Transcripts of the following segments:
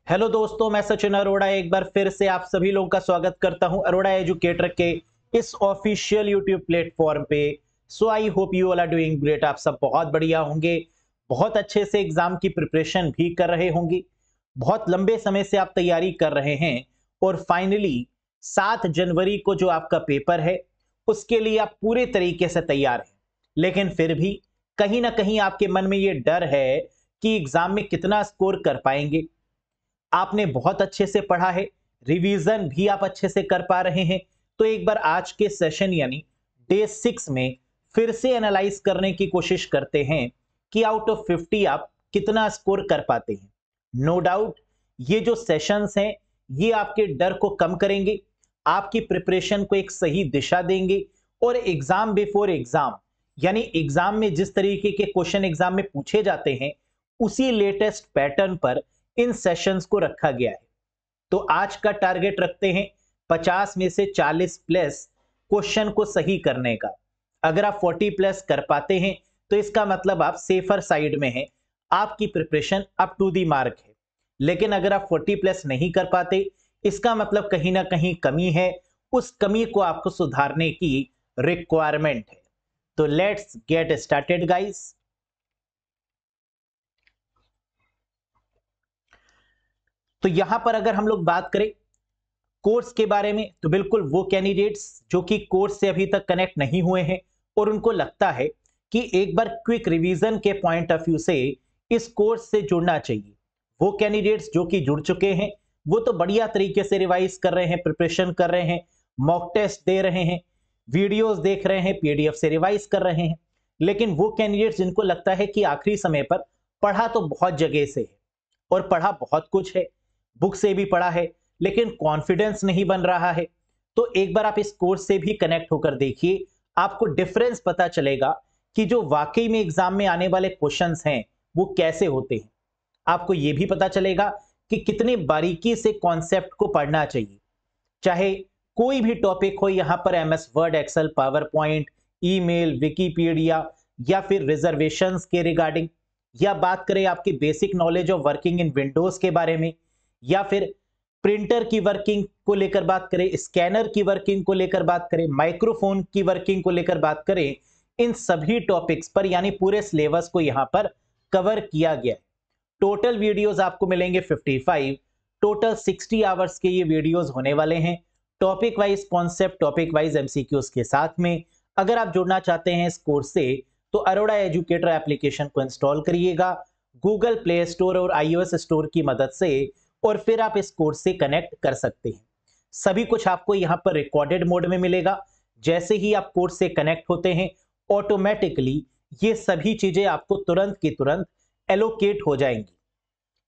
Hello दोस्तों, मैं सचिन अरोड़ा एक बार फिर से आप सभी लोगों का स्वागत करता हूं अरोड़ा एजुकेटर के इस ऑफिशियल यूट्यूब प्लेटफॉर्म पे। So I hope you all are doing great. आप सब बहुत बढ़िया होंगे, बहुत अच्छे से एग्जाम की प्रिपरेशन भी कर रहे होंगे, बहुत लंबे समय से आप तैयारी कर रहे हैं और फाइनली 7 जनवरी को जो आपका पेपर है उसके लिए आप पूरे तरीके से तैयार हैं। लेकिन फिर भी कहीं ना कहीं आपके मन में ये डर है कि एग्जाम में कितना स्कोर कर पाएंगे। आपने बहुत अच्छे से पढ़ा है, रिवीजन भी आप अच्छे से कर पा रहे हैं, तो एक बार आज के सेशन यानी डे 6 में फिर से एनालाइज करने की कोशिश करते हैं कि आउट ऑफ 50 आप कितना स्कोर कर पाते हैं। नो डाउट ये जो सेशंस हैं ये आपके डर को कम करेंगे, आपकी प्रिपरेशन को एक सही दिशा देंगे और एग्जाम बिफोर एग्जाम यानी एग्जाम में जिस तरीके के क्वेश्चन एग्जाम में पूछे जाते हैं उसी लेटेस्ट पैटर्न पर इन सेशंस को रखा गया है। तो आज का टारगेट रखते हैं 50 में से 40 प्लस क्वेश्चन को सही करने का। अगर आप 40 प्लस कर पाते हैं तो इसका मतलब आप सेफर साइड में हैं, आपकी preparation up to the mark है। लेकिन अगर आप 40 प्लस नहीं कर पाते इसका मतलब कहीं ना कहीं कमी है, उस कमी को आपको सुधारने की रिक्वायरमेंट है। तो लेट्स गेट स्टार्टेड गाइस। तो यहां पर अगर हम लोग बात करें कोर्स के बारे में तो बिल्कुल वो कैंडिडेट्स जो कि कोर्स से अभी तक कनेक्ट नहीं हुए हैं और उनको लगता है कि एक बार क्विक रिवीजन के पॉइंट ऑफ व्यू से इस कोर्स से जुड़ना चाहिए, वो कैंडिडेट्स जो कि जुड़ चुके हैं वो तो बढ़िया तरीके से रिवाइज कर रहे हैं, प्रिपरेशन कर रहे हैं, मॉक टेस्ट दे रहे हैं, वीडियोस देख रहे हैं, पीडीएफ से रिवाइज कर रहे हैं। लेकिन वो कैंडिडेट्स जिनको लगता है कि आखिरी समय पर पढ़ा तो बहुत जगह से है और पढ़ा बहुत कुछ है, बुक से भी पढ़ा है लेकिन कॉन्फिडेंस नहीं बन रहा है, तो एक बार आप इस कोर्स से भी कनेक्ट होकर देखिए, आपको डिफरेंस पता चलेगा कि जो वाकई में एग्जाम में आने वाले क्वेश्चंस हैं वो कैसे होते हैं। आपको यह भी पता चलेगा कि कितने बारीकी से कॉन्सेप्ट को पढ़ना चाहिए। चाहे कोई भी टॉपिक हो, यहां पर MS Word, Excel, PowerPoint, email, Wikipedia या फिर रिजर्वेशंस के रिगार्डिंग, या बात करें आपकी basic knowledge of working in Windows के बारे में, या फिर प्रिंटर की वर्किंग को लेकर बात करें, स्कैनर की वर्किंग को लेकर बात करें, माइक्रोफोन की वर्किंग को लेकर बात करें, इन सभी टॉपिक्स पर यानी पूरे सिलेबस को यहां पर कवर किया गया है। टोटल वीडियोस आपको मिलेंगे 55, टोटल 60 आवर्स के ये वीडियोस होने वाले हैं, topic wise concept, topic wise MCQs के साथ में। अगर आप जुड़ना चाहते हैं इस कोर्स से तो अरोड़ा एजुकेटर एप्लीकेशन को इंस्टॉल करिएगा गूगल प्ले स्टोर और iOS स्टोर की मदद से और फिर आप इस कोर्स से कनेक्ट कर सकते हैं। सभी कुछ आपको यहां पर रिकॉर्डेड मोड में मिलेगा। जैसे ही आप कोर्स से कनेक्ट होते हैं ऑटोमेटिकली ये सभी चीजें आपको तुरंत की तुरंत एलोकेट हो जाएंगी।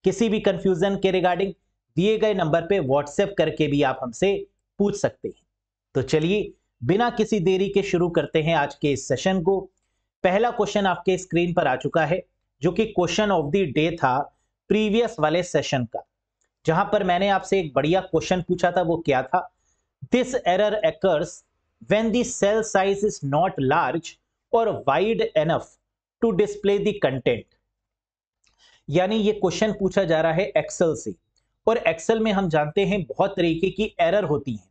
किसी भी कंफ्यूजन के रिगार्डिंग दिए गए नंबर पे व्हाट्सएप करके भी आप हमसे पूछ सकते हैं। तो चलिए बिना किसी देरी के शुरू करते हैं आज के इस सेशन को। पहला क्वेश्चन आपके स्क्रीन पर आ चुका है जो कि क्वेश्चन ऑफ द डे था प्रीवियस वाले सेशन का, जहां पर मैंने आपसे एक बढ़िया क्वेश्चन पूछा था। वो क्या था? This error occurs when the cell size is not large और wide enough to display the content. यानी ये क्वेश्चन पूछा जा रहा है एक्सेल से, और एक्सेल में हम जानते हैं बहुत तरीके की एरर होती है।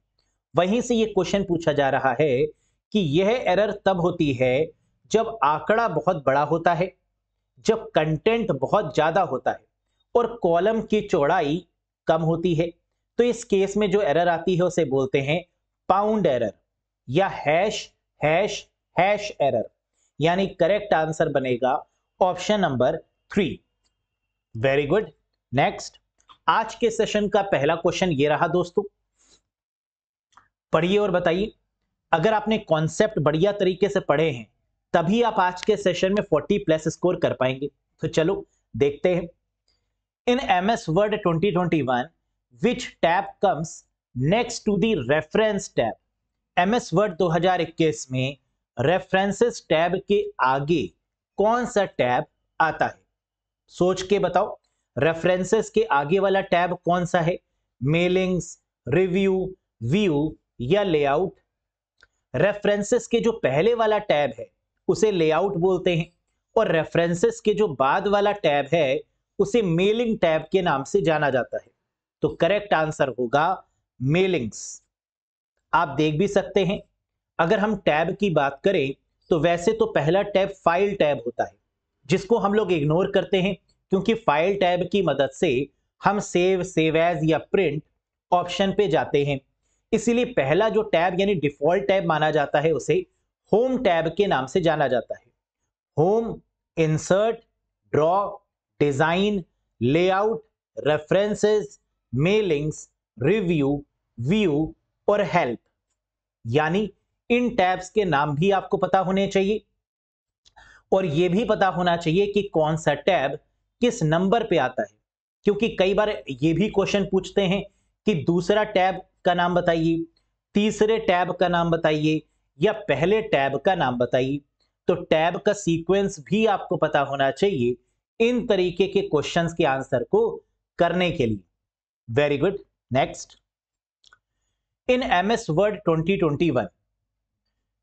वहीं से ये क्वेश्चन पूछा जा रहा है कि यह एरर तब होती है जब आंकड़ा बहुत बड़ा होता है, जब कंटेंट बहुत ज्यादा होता है और कॉलम की चौड़ाई कम होती है। तो इस केस में जो एरर आती है उसे बोलते हैं पाउंड एरर या हैश हैश हैश एरर। यानी करेक्ट आंसर बनेगा option number 3। Very good. Next, आज के सेशन का पहला क्वेश्चन ये रहा दोस्तों, पढ़िए और बताइए। अगर आपने कॉन्सेप्ट बढ़िया तरीके से पढ़े हैं तभी आप आज के सेशन में 40 प्लस स्कोर कर पाएंगे। तो चलो देखते हैं। इन MS Word 2021 which tab comes next to the reference tab? MS Word 2021 में रेफरेंसेस टैब के आगे कौन सा टैब आता है? सोच के बताओ, रेफरेंसेस के आगे वाला टैब कौन सा है? मेलिंग्स, रिव्यू, व्यू या लेआउट? रेफरेंसेस के जो पहले वाला टैब है उसे लेआउट बोलते हैं और रेफरेंसेस के जो बाद वाला टैब है उसे मेलिंग टैब के नाम से जाना जाता है। तो करेक्ट आंसर होगा मेलिंग्स। आप देख भी सकते हैं, अगर हम टैब की बात करें तो वैसे तो पहला टैब फाइल टैब होता है, जिसको हम लोग इग्नोर करते हैं क्योंकि फाइल टैब की मदद से हम सेव एज या प्रिंट ऑप्शन पे जाते हैं। इसीलिए पहला जो टैब यानी डिफॉल्ट टैब माना जाता है उसे होम टैब के नाम से जाना जाता है। Home, insert, draw, design, layout, references, mailings, review, view और हेल्प, यानी इन टैब्स के नाम भी आपको पता होने चाहिए और यह भी पता होना चाहिए कि कौन सा टैब किस नंबर पे आता है, क्योंकि कई बार ये भी क्वेश्चन पूछते हैं कि दूसरा टैब का नाम बताइए, तीसरे टैब का नाम बताइए या पहले टैब का नाम बताइए। तो टैब का सीक्वेंस भी आपको पता होना चाहिए इन तरीके के क्वेश्चंस के आंसर को करने के लिए। Very good. Next, in MS Word 2021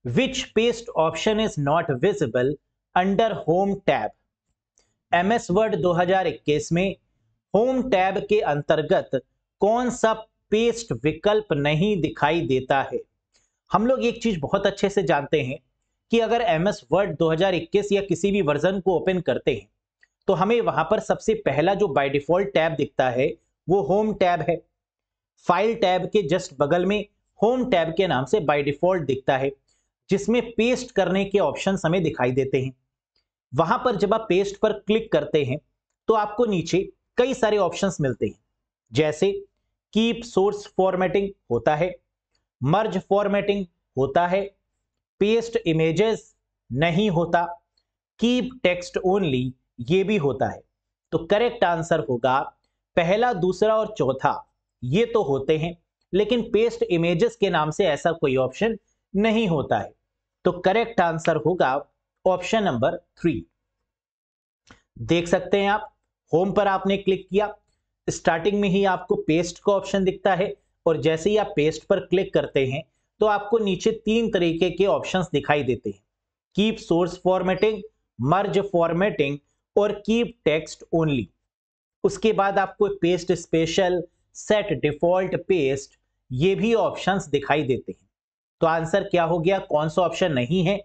which paste option is not visible under home tab? MS Word 2021 में होम टैब के अंतर्गत कौन सा पेस्ट विकल्प नहीं दिखाई देता है? हम लोग एक चीज बहुत अच्छे से जानते हैं कि अगर MS Word 2021 या किसी भी वर्जन को ओपन करते हैं तो हमें वहां पर सबसे पहला जो बाय डिफॉल्ट टैब दिखता है वो होम टैब है। फाइल टैब के जस्ट बगल में होम टैब के नाम से बाय डिफॉल्ट दिखता है, जिसमें पेस्ट करने के ऑप्शंस हमें दिखाई देते हैं। वहां पर जब आप पेस्ट पर क्लिक करते हैं तो आपको नीचे कई सारे ऑप्शंस मिलते हैं, जैसे कीप सोर्स फॉर्मेटिंग होता है, मर्ज फॉर्मेटिंग होता है, पेस्ट इमेजेस नहीं होता, कीप टेक्स्ट ओनली ये भी होता है। तो करेक्ट आंसर होगा पहला, दूसरा और चौथा ये तो होते हैं, लेकिन पेस्ट इमेजेस के नाम से ऐसा कोई ऑप्शन नहीं होता है। तो करेक्ट आंसर होगा ऑप्शन नंबर 3। देख सकते हैं आप, होम पर आपने क्लिक किया, स्टार्टिंग में ही आपको पेस्ट का ऑप्शन दिखता है और जैसे ही आप पेस्ट पर क्लिक करते हैं तो आपको नीचे 3 तरीके के ऑप्शंस दिखाई देते हैं, कीप सोर्स फॉर्मेटिंग, मर्ज फॉर्मेटिंग और कीप टेक्स्ट ओनली। उसके बाद आपको paste special, set default paste ये भी ऑप्शंस दिखाई देते हैं। तो आंसर क्या हो गया, कौन सा ऑप्शन नहीं है?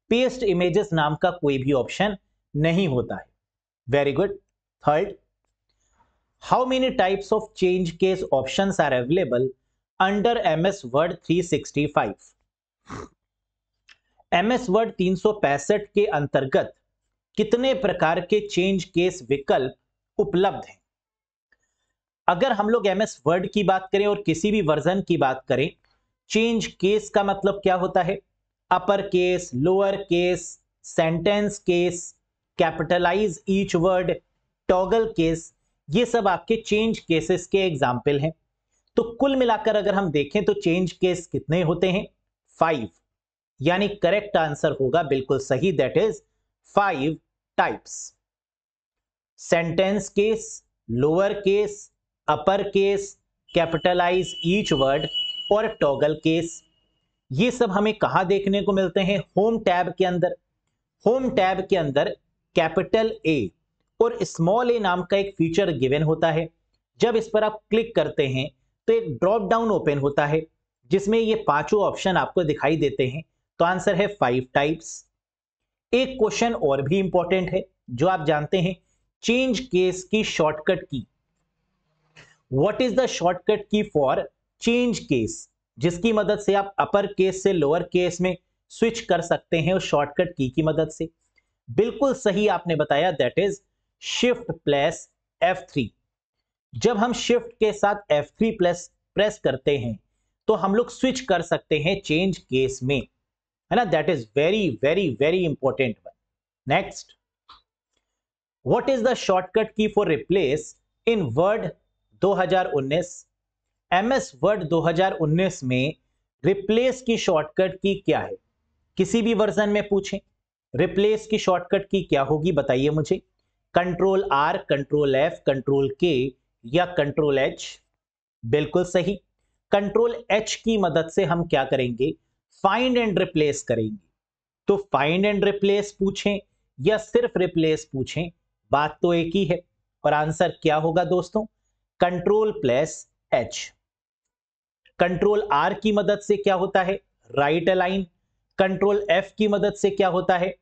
पेस्ट इमेजेस नाम का कोई भी ऑप्शन नहीं होता है। Very good. Third, how many types of change case options are available under MS Word 365? MS Word 365 के अंतर्गत कितने प्रकार के चेंज केस विकल्प उपलब्ध हैं? अगर हम लोग MS Word की बात करें और किसी भी वर्जन की बात करें, चेंज केस का मतलब क्या होता है? Upper case, lower case, sentence case, capitalize each word, toggle case, ये सब आपके चेंज केसेस के एग्जाम्पल हैं। तो कुल मिलाकर अगर हम देखें तो चेंज केस कितने होते हैं? 5, यानी करेक्ट आंसर होगा बिल्कुल सही, that is 5 types. Sentence case, lower case, upper case, capitalize each word और टॉगल केस, ये सब हमें कहां देखने को मिलते हैं? होम टैब के अंदर। होम टैब के अंदर कैपिटल ए और स्मॉल ए नाम का एक फीचर गिवन होता है। जब इस पर आप क्लिक करते हैं तो एक ड्रॉप डाउन ओपन होता है जिसमें ये पांचों ऑप्शन आपको दिखाई देते हैं। तो आंसर है 5 टाइप्स। एक क्वेश्चन और भी इंपॉर्टेंट है जो आप जानते हैं, चेंज केस की शॉर्टकट की। What is the shortcut key for change case, जिसकी मदद से आप अपर केस से लोअर केस में स्विच कर सकते हैं उस शॉर्टकट की मदद से? बिल्कुल सही आपने बताया, that is shift plus F3। जब हम शिफ्ट के साथ F3 प्लस प्रेस करते हैं तो हम लोग स्विच कर सकते हैं चेंज केस में, है ना? That is very very very important one. Next, what is the shortcut key for replace in Word 2019? MS Word 2019 में रिप्लेस की शॉर्टकट की क्या है? किसी भी वर्जन में पूछें रिप्लेस की शॉर्टकट की क्या होगी, बताइए मुझे। Control R, control F, control K या कंट्रोल H? बिल्कुल सही, कंट्रोल H की मदद से हम क्या करेंगे? फाइंड एंड रिप्लेस करेंगे। तो फाइंड एंड रिप्लेस पूछें या सिर्फ रिप्लेस पूछें, बात तो एक ही है। और आंसर क्या होगा दोस्तों? Control plus H. Control R की मदद से क्या होता है, राइट अलाइन। कंट्रोल एफ की मदद से क्या होता है,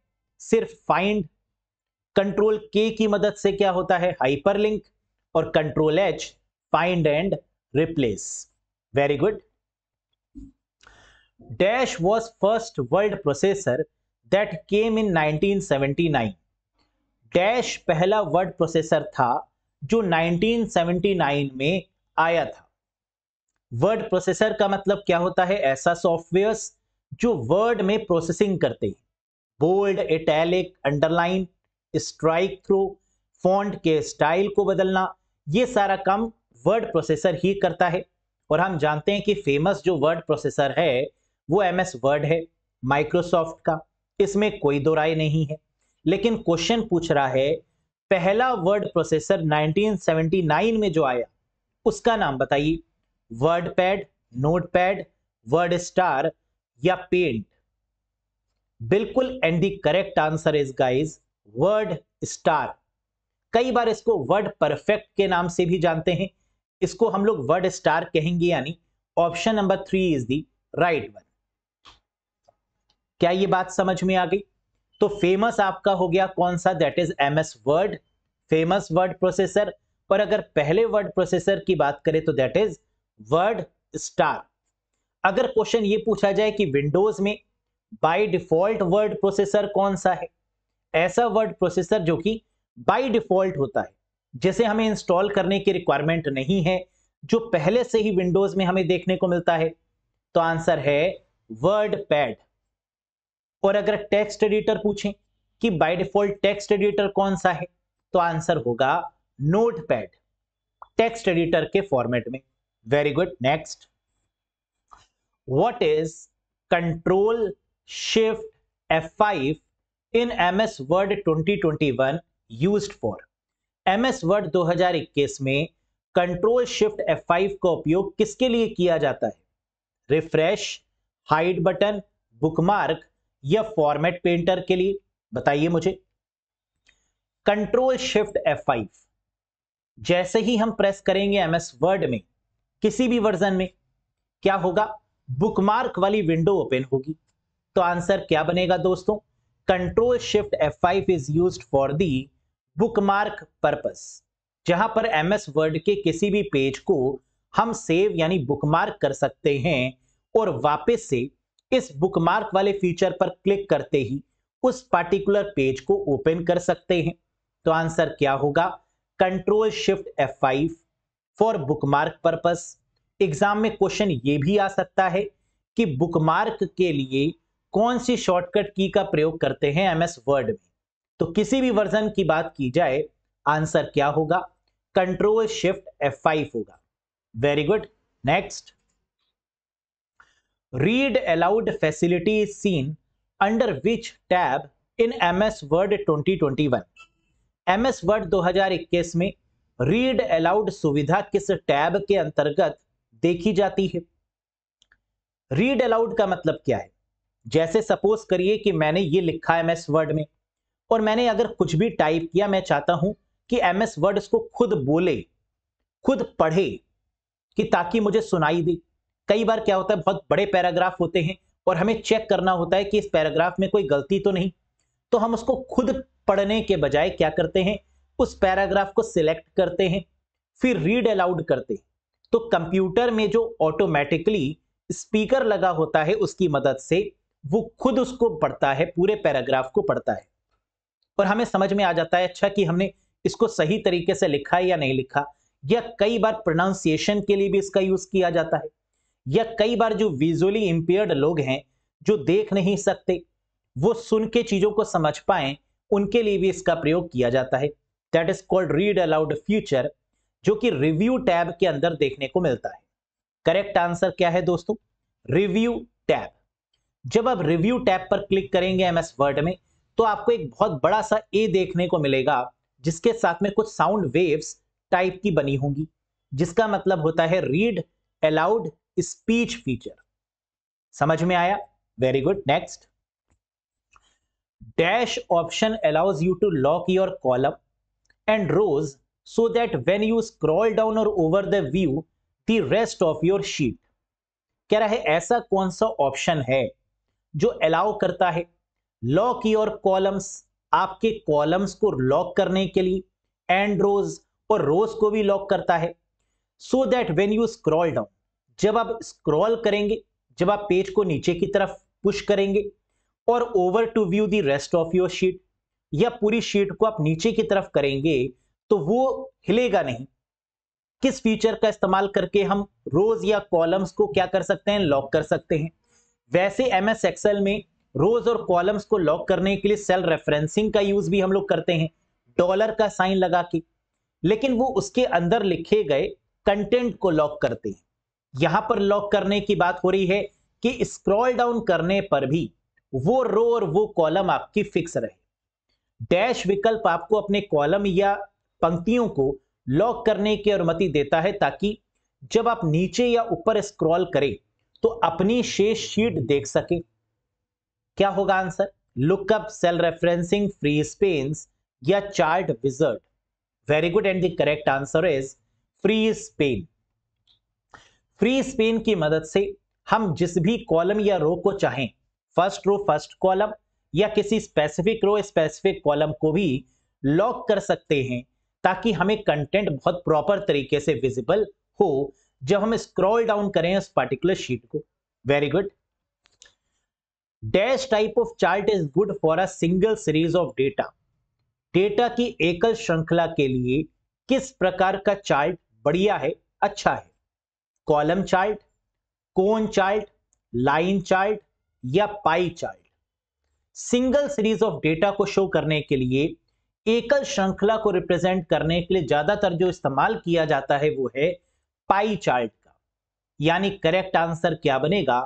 सिर्फ फाइंड। कंट्रोल के की मदद से क्या होता है, हाइपरलिंक। और control H, find and replace. Very good. Dash was first world processor that came in 1979। Dash पहला वर्ड प्रोसेसर था जो 1979 में आया था। वर्ड प्रोसेसर का मतलब क्या होता है, ऐसा सॉफ्टवेयर्स जो वर्ड में प्रोसेसिंग करते हैं। Bold, italic, underline, strikethrough, font के स्टाइल को बदलना, ये सारा काम वर्ड प्रोसेसर ही करता है। और हम जानते हैं कि फेमस जो वर्ड प्रोसेसर है वो एमएस वर्ड है, माइक्रोसॉफ्ट का, इसमें कोई दो राय नहीं है। लेकिन क्वेश्चन पूछ रहा है पहला वर्ड प्रोसेसर 1979 में जो आया उसका नाम बताइए। वर्डपैड, नोटपैड, वर्ड स्टार या पेंट। बिल्कुल, and the correct answer is guys word star. कई बार इसको वर्ड परफेक्ट के नाम से भी जानते हैं, इसको हम लोग वर्ड स्टार कहेंगे, यानी option number 3 is the right one. क्या ये बात समझ में आ गई? तो फेमस आपका हो गया कौन सा, that is MS word, famous word processor. और अगर पहले वर्ड प्रोसेसर की बात करें तो दैट इज वर्ड स्टार। अगर क्वेश्चन ये पूछा जाए कि विंडोज में बाय डिफॉल्ट वर्ड प्रोसेसर कौन सा है, ऐसा वर्ड प्रोसेसर जो कि बाय डिफॉल्ट होता है, जैसे हमें इंस्टॉल करने की रिक्वायरमेंट नहीं है, जो पहले से ही विंडोज में हमें देखने को मिलता है, तो आंसर है वर्डपैड। और अगर टेक्स्ट एडिटर पूछें कि बाय डिफॉल्ट टेक्स्ट एडिटर कौन सा है, तो आंसर होगा नोटपैड, टेक्स्ट एडिटर के फॉर्मेट में। Very good. Next, what is control shift F5 in MS word 2021 used for? MS word 2021 में कंट्रोल शिफ्ट F5 का उपयोग किसके लिए किया जाता है? रिफ्रेश, हाइड बटन, बुकमार्क या फॉर्मेट पेंटर के लिए? बताइए मुझे। कंट्रोल शिफ्ट F5 जैसे ही हम प्रेस करेंगे MS वर्ड में किसी भी वर्जन में, क्या होगा, बुकमार्क वाली विंडो ओपन होगी। तो आंसर क्या बनेगा दोस्तों? Control shift F5 is used for the bookmark purpose. जहां पर MS वर्ड के किसी भी पेज को हम सेव यानी बुकमार्क कर सकते हैं और वापस से इस बुकमार्क वाले फीचर पर क्लिक करते ही उस पार्टिकुलर पेज को ओपन कर सकते हैं। तो आंसर क्या होगा? Control shift F5 for bookmark purpose. Exam में क्वेश्चन ये भी आ सकता है कि बुकमार्क के लिए कौन सी शॉर्टकट की का प्रयोग करते हैं MS वर्ड में। तो किसी भी वर्जन की बात की जाए, आंसर क्या होगा? कंट्रोल शिफ्ट F5 होगा। Very good. Next, read aloud facility is seen under which tab in MS word 2021? MS word 2021 में रीड अलाउड सुविधा किस टैब के अंतर्गत देखी जाती है? रीड अलाउड का मतलब क्या है? जैसे सपोज करिए कि मैंने ये लिखा है MS वर्ड में और मैंने अगर कुछ भी टाइप किया, मैं चाहता हूं कि MS वर्ड इसको खुद बोले, खुद पढ़े, कि ताकि मुझे सुनाई दे। कई बार क्या होता है, बहुत बड़े पैराग्राफ होते हैं और हमें चेक करना होता है कि इस पैराग्राफ में कोई गलती तो नहीं, तो हम उसको खुद पढ़ने के बजाय क्या करते हैं, उस पैराग्राफ को सिलेक्ट करते हैं, फिर रीड अलाउड करते हैं। तो कंप्यूटर में जो ऑटोमेटिकली स्पीकर लगा होता है उसकी मदद से वो खुद उसको पढ़ता है, पूरे पैराग्राफ को पढ़ता है और हमें समझ में आ जाता है अच्छा कि हमने इसको सही तरीके से लिखा है या नहीं लिखा। या कई बार प्रोनाउंसिएशन के लिए भी इसका यूज किया जाता है, या कई बार जो विजुअली इंपेयर्ड लोग हैं जो देख नहीं सकते, वो सुन के चीजों को समझ पाए, उनके लिए भी इसका प्रयोग किया जाता है। That is called read aloud feature, जो कि रिव्यू टैब के अंदर देखने को मिलता है। करेक्ट आंसर क्या है दोस्तों? Review tab. जब आप रिव्यू टैब पर क्लिक करेंगे MS वर्ड में, तो आपको एक बहुत बड़ा सा ए देखने को मिलेगा जिसके साथ में कुछ साउंड वेव्स टाइप की बनी होंगी, जिसका मतलब होता है रीड अलाउड स्पीच फीचर। समझ में आया? Very good. Next, dash option allows you to lock your column and rows so that when you scroll down or over the view the rest of your sheet. कह रहा है ऐसा कौन सा option है जो अलाउ करता है लॉक योर कॉलम्स, आपके कॉलम्स को लॉक करने के लिए, एंड रोज, और रोज को भी लॉक करता है, so that when you scroll down, जब आप स्क्रॉल करेंगे, जब आप पेज को नीचे की तरफ पुश करेंगे, और over to view the rest of your sheet, या पूरी शीट को आप नीचे की तरफ करेंगे तो वो हिलेगा नहीं। किस फीचर का इस्तेमाल करके हम रोज या कॉलम्स को क्या कर सकते हैं, लॉक कर सकते हैं। वैसे एमएस एक्सेल में रोज और कॉलम्स को लॉक करने के लिए सेल रेफरेंसिंग का यूज भी हम लोग करते हैं, डॉलर का साइन लगा के, लेकिन वो उसके अंदर लिखे गए कंटेंट को लॉक करते हैं। यहां पर लॉक करने की बात हो रही है कि स्क्रॉल डाउन करने पर भी वो रो और वो कॉलम आपकी फिक्स रहे। डैश विकल्प आपको अपने कॉलम या पंक्तियों को लॉक करने की अनुमति देता है ताकि जब आप नीचे या ऊपर स्क्रॉल करें तो अपनी शेष शीट देख सके। क्या होगा answer, lookup, cell referencing, free space या chart wizard. Very good, and the correct answer is freeze pane. Freeze pane की मदद से हम जिस भी कॉलम या रो को चाहें, फर्स्ट रो फर्स्ट कॉलम या किसी स्पेसिफिक रो स्पेसिफिक कॉलम को भी लॉक कर सकते हैं ताकि हमें कंटेंट बहुत प्रॉपर तरीके से विजिबल हो जब हम स्क्रॉल डाउन करें उस पर्टिकुलर शीट को। Very good. Dash type of chart is good for a single series of data. Data की एकल श्रृंखला के लिए किस प्रकार का चार्ट बढ़िया है, अच्छा है? कॉलम चार्ट, कोन चार्ट, लाइन चार्ट या pie chart. Single series of data को शो करने के लिए, एकल श्रृंखला को रिप्रेजेंट करने के लिए ज्यादातर जो इस्तेमाल किया जाता है वो है पाई चार्ट का। यानी करेक्ट आंसर क्या बनेगा,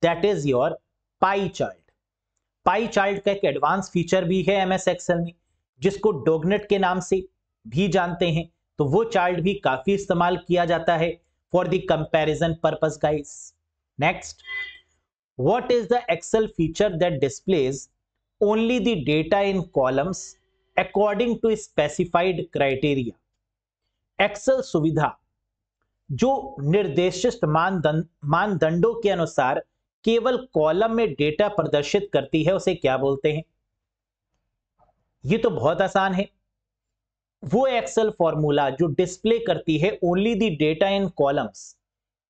that is your pie chart. Pie chart का एक एडवांस फीचर भी है एमएस एक्सेल में जिसको डॉगनेट के नाम से भी जानते हैं, तो वो चार्ट भी काफी इस्तेमाल किया जाता है for the comparison purpose guys. Next, what is the Excel feature that displays only the data in columns according to specified criteria. Excel सुविधा जो निर्देशित मानदंडों के अनुसार केवल कॉलम में डेटा प्रदर्शित करती है उसे क्या बोलते हैं? ये तो बहुत आसान है, वो एक्सेल फॉर्मूला जो डिस्प्ले करती है only the data in columns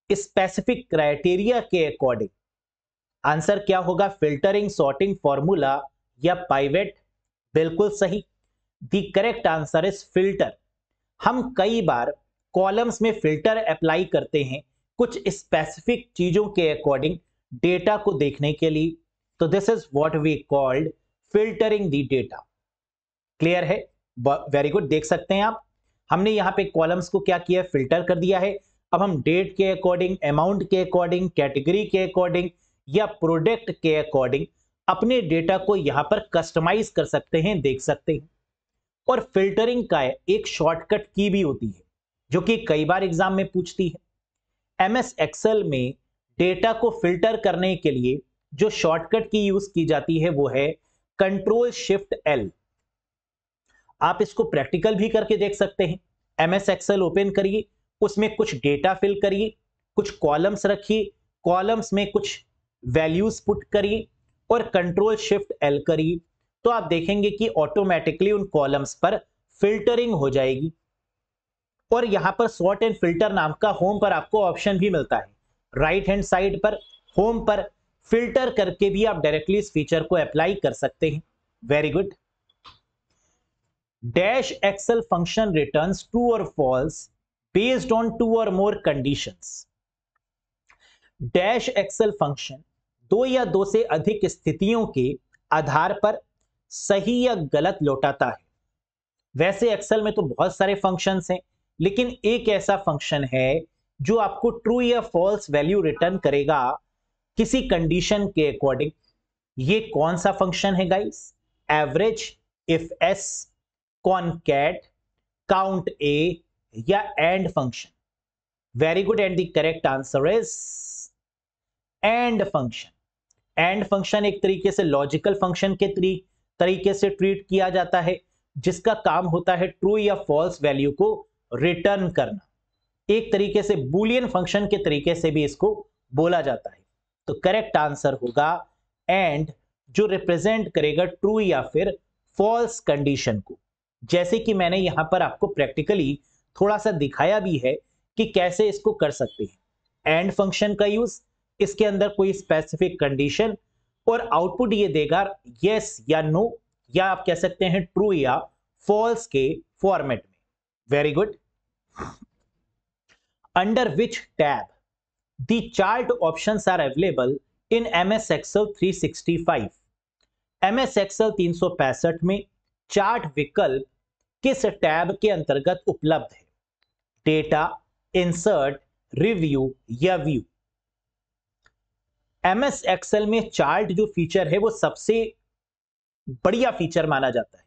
specific criteria के अकॉर्डिंग। आंसर क्या होगा, फिल्टरिंग सॉर्टिंग फॉर्मूला या पाइवेट? बिल्कुल सही, the correct answer is filter. हम कई बार कॉलम्स में फिल्टर अप्लाई करते हैं कुछ स्पेसिफिक चीजों के अकॉर्डिंग डेटा को देखने के लिए, तो this is what we called filtering the data. Clear है? Very good. देख सकते हैं आप, हमने यहां पे कॉलम्स को क्या किया, फिल्टर कर दिया है। अब हम डेट के अकॉर्डिंग, अमाउंट के अकॉर्डिंग, कैटेगरी के अकॉर्डिंग या प्रोडक्ट के अकॉर्डिंग अपने डेटा को यहां पर कस्टमाइज कर सकते हैं, देख सकते हैं। और फिल्टरिंग का एक शॉर्टकट की भी होती है जो कि कई बार एग्जाम में पूछती है। एमएस एक्सेल में डेटा को फिल्टर करने के लिए जो शॉर्टकट की यूज की जाती है वो है कंट्रोल शिफ्ट एल। आप इसको प्रैक्टिकल भी करके देख सकते हैं। एमएस एक्सेल ओपन करिए, उसमें कुछ डेटा फिल करिए, कुछ कॉलम्स रखिए, कॉलम्स में कुछ वैल्यूज पुट करिए और कंट्रोल शिफ्ट एल करिए, तो आप देखेंगे कि ऑटोमेटिकली उन कॉलम्स पर फिल्टरिंग हो जाएगी। और यहां पर सॉर्ट एंड फिल्टर नाम का होम पर आपको ऑप्शन भी मिलता है। राइट हैंड साइड पर होम पर फिल्टर करके भी आप डायरेक्टली इस फीचर को अप्लाई कर सकते हैं। Very good. Dash Excel function returns true और फॉल्स बेस्ड ऑन टू और more conditions. Dash Excel function दो या दो से अधिक स्थितियों के आधार पर सही या गलत लौटाता है। वैसे एक्सेल में तो बहुत सारे फंक्शंस हैं, लेकिन एक ऐसा फंक्शन है जो आपको ट्रू या फॉल्स वैल्यू रिटर्न करेगा किसी कंडीशन के अकॉर्डिंग। ये कौन सा फंक्शन है guys? Average, ifs, concat, counta या and function? Very good, and the correct answer is and function. And function एक तरीके से लॉजिकल फंक्शन के तरीके से ट्रीट किया जाता है जिसका काम होता है ट्रू या फॉल्स वैल्यू को रिटर्न करना। एक तरीके से बूलियन फंक्शन के तरीके से भी इसको बोला जाता है। तो करेक्ट आंसर होगा एंड, जो रिप्रेजेंट करेगा ट्रू या फिर फॉल्स कंडीशन को। जैसे कि मैंने यहां पर आपको प्रैक्टिकली थोड़ा सा दिखाया भी है कि कैसे इसको कर सकते हैं। एंड फंक्शन का यूज, इसके अंदर कोई स्पेसिफिक कंडीशन, और आउटपुट ये देगा यस या नो, या आप कह सकते हैं ट्रू या फॉल्स के फॉर्मेट में। Very good. Under which tab the chart options are available in MS Excel 365? MS Excel 365 में चार्ट विकल्प किस टैब के अंतर्गत उपलब्ध है? डेटा, इंसर्ट, रिव्यू या व्यू? MS Excel में चार्ट जो फीचर है वो सबसे बढ़िया फीचर माना जाता है,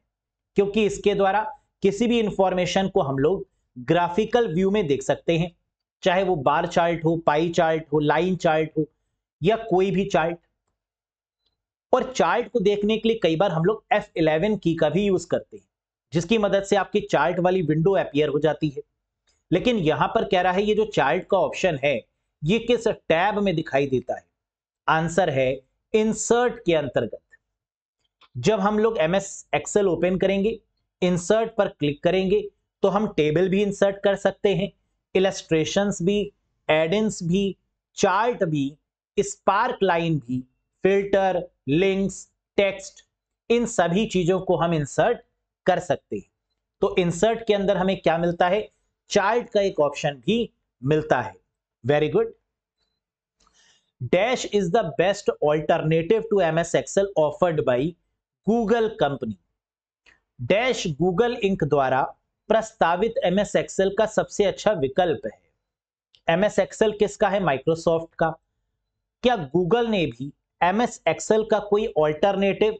क्योंकि इसके द्वारा किसी भी इंफॉर्मेशन को हम लोग ग्राफिकल व्यू में देख सकते हैं, चाहे वो बार चार्ट हो, पाई चार्ट हो, लाइन चार्ट हो या कोई भी चार्ट। और चार्ट को देखने के लिए कई बार हम लोग F11 की का भी यूज करते हैं, जिसकी मदद से आपकी चार्ट वाली विंडो अपीयर हो जाती है। लेकिन यहां पर कह रहा है ये जो चार्ट का ऑप्शन है ये किस टैब में दिखाई देता है? आंसर है इंसर्ट के अंतर्गत। जब हम लोग MS Excel ओपन करेंगे, इंसर्ट पर क्लिक करेंगे तो हम टेबल भी इंसर्ट कर सकते हैं, इलस्ट्रेशंस भी, एडिन्स भी, चार्ट भी, स्पार्क लाइन भी, फिल्टर, लिंक्स, टेक्स्ट, इन सभी चीजों को हम इंसर्ट कर सकते हैं। तो इंसर्ट के अंदर हमें क्या मिलता है? चार्ट का एक ऑप्शन भी मिलता है। Very good. Dash is the best alternative to MS Excel offered by Google company. Dash Google Inc द्वारा प्रस्तावित MS Excel का सबसे अच्छा विकल्प है। MS Excel किसका है? माइक्रोसॉफ्ट का। क्या गूगल ने भी MS Excel का कोई ऑल्टरनेटिव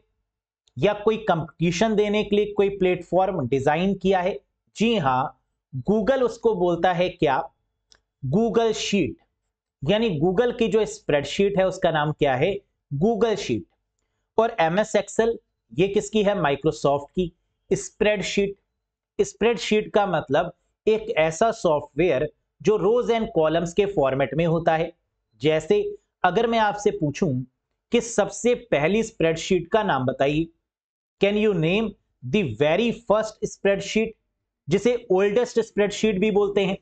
या कोई कंपटीशन देने के लिए कोई प्लेटफॉर्म डिजाइन किया है? जी हां, गूगल उसको बोलता है क्या? Google sheet. यानी गूगल की जो स्प्रेडशीट है उसका नाम क्या है? Google sheet. और MS Excel ये किसकी है? माइक्रोसॉफ्ट की स्प्रेडशीट। स्प्रेडशीट का मतलब एक ऐसा सॉफ्टवेयर जो रोज एंड कॉलम्स के फॉर्मेट में होता है। जैसे अगर मैं आपसे पूछूं कि सबसे पहली स्प्रेडशीट का नाम बताइए, can you name the very first spreadsheet, जिसे ओल्डेस्ट स्प्रेडशीट भी बोलते हैं?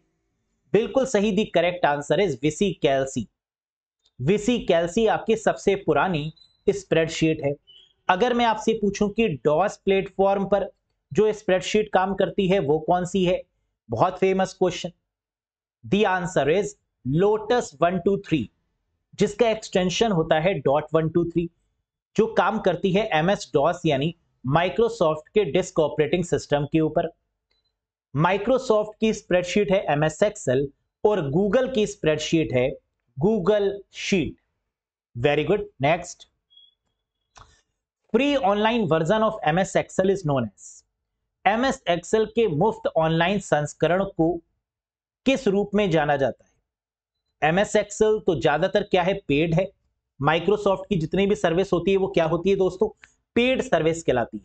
बिल्कुल सही, the correct answer is VC Calc। VC Calc आपकी सबसे पुरानी स्प्रेडशीट है। अगर मैं आपसे पूछूं कि डॉस प्लेटफॉर्म पर जो स्प्रेडशीट काम करती है वो कौन सी है? बहुत famous question. The answer is lotus 123, जिसका एक्सटेंशन होता है .123, जो काम करती है MS DOS यानी माइक्रोसॉफ्ट के डिस्क ऑपरेटिंग सिस्टम के ऊपर। माइक्रोसॉफ्ट की स्प्रेडशीट है MS Excel और गूगल की स्प्रेडशीट है Google sheet. Very good. Next, free online version of MS Excel is known as. MS Excel के मुफ्त ऑनलाइन संस्करण को किस रूप में जाना जाता है? MS Excel तो ज्यादातर क्या है? पेड है। माइक्रोसॉफ्ट की जितनी भी सर्विस होती है वो क्या होती है दोस्तों? पेड सर्विस कहलाती है।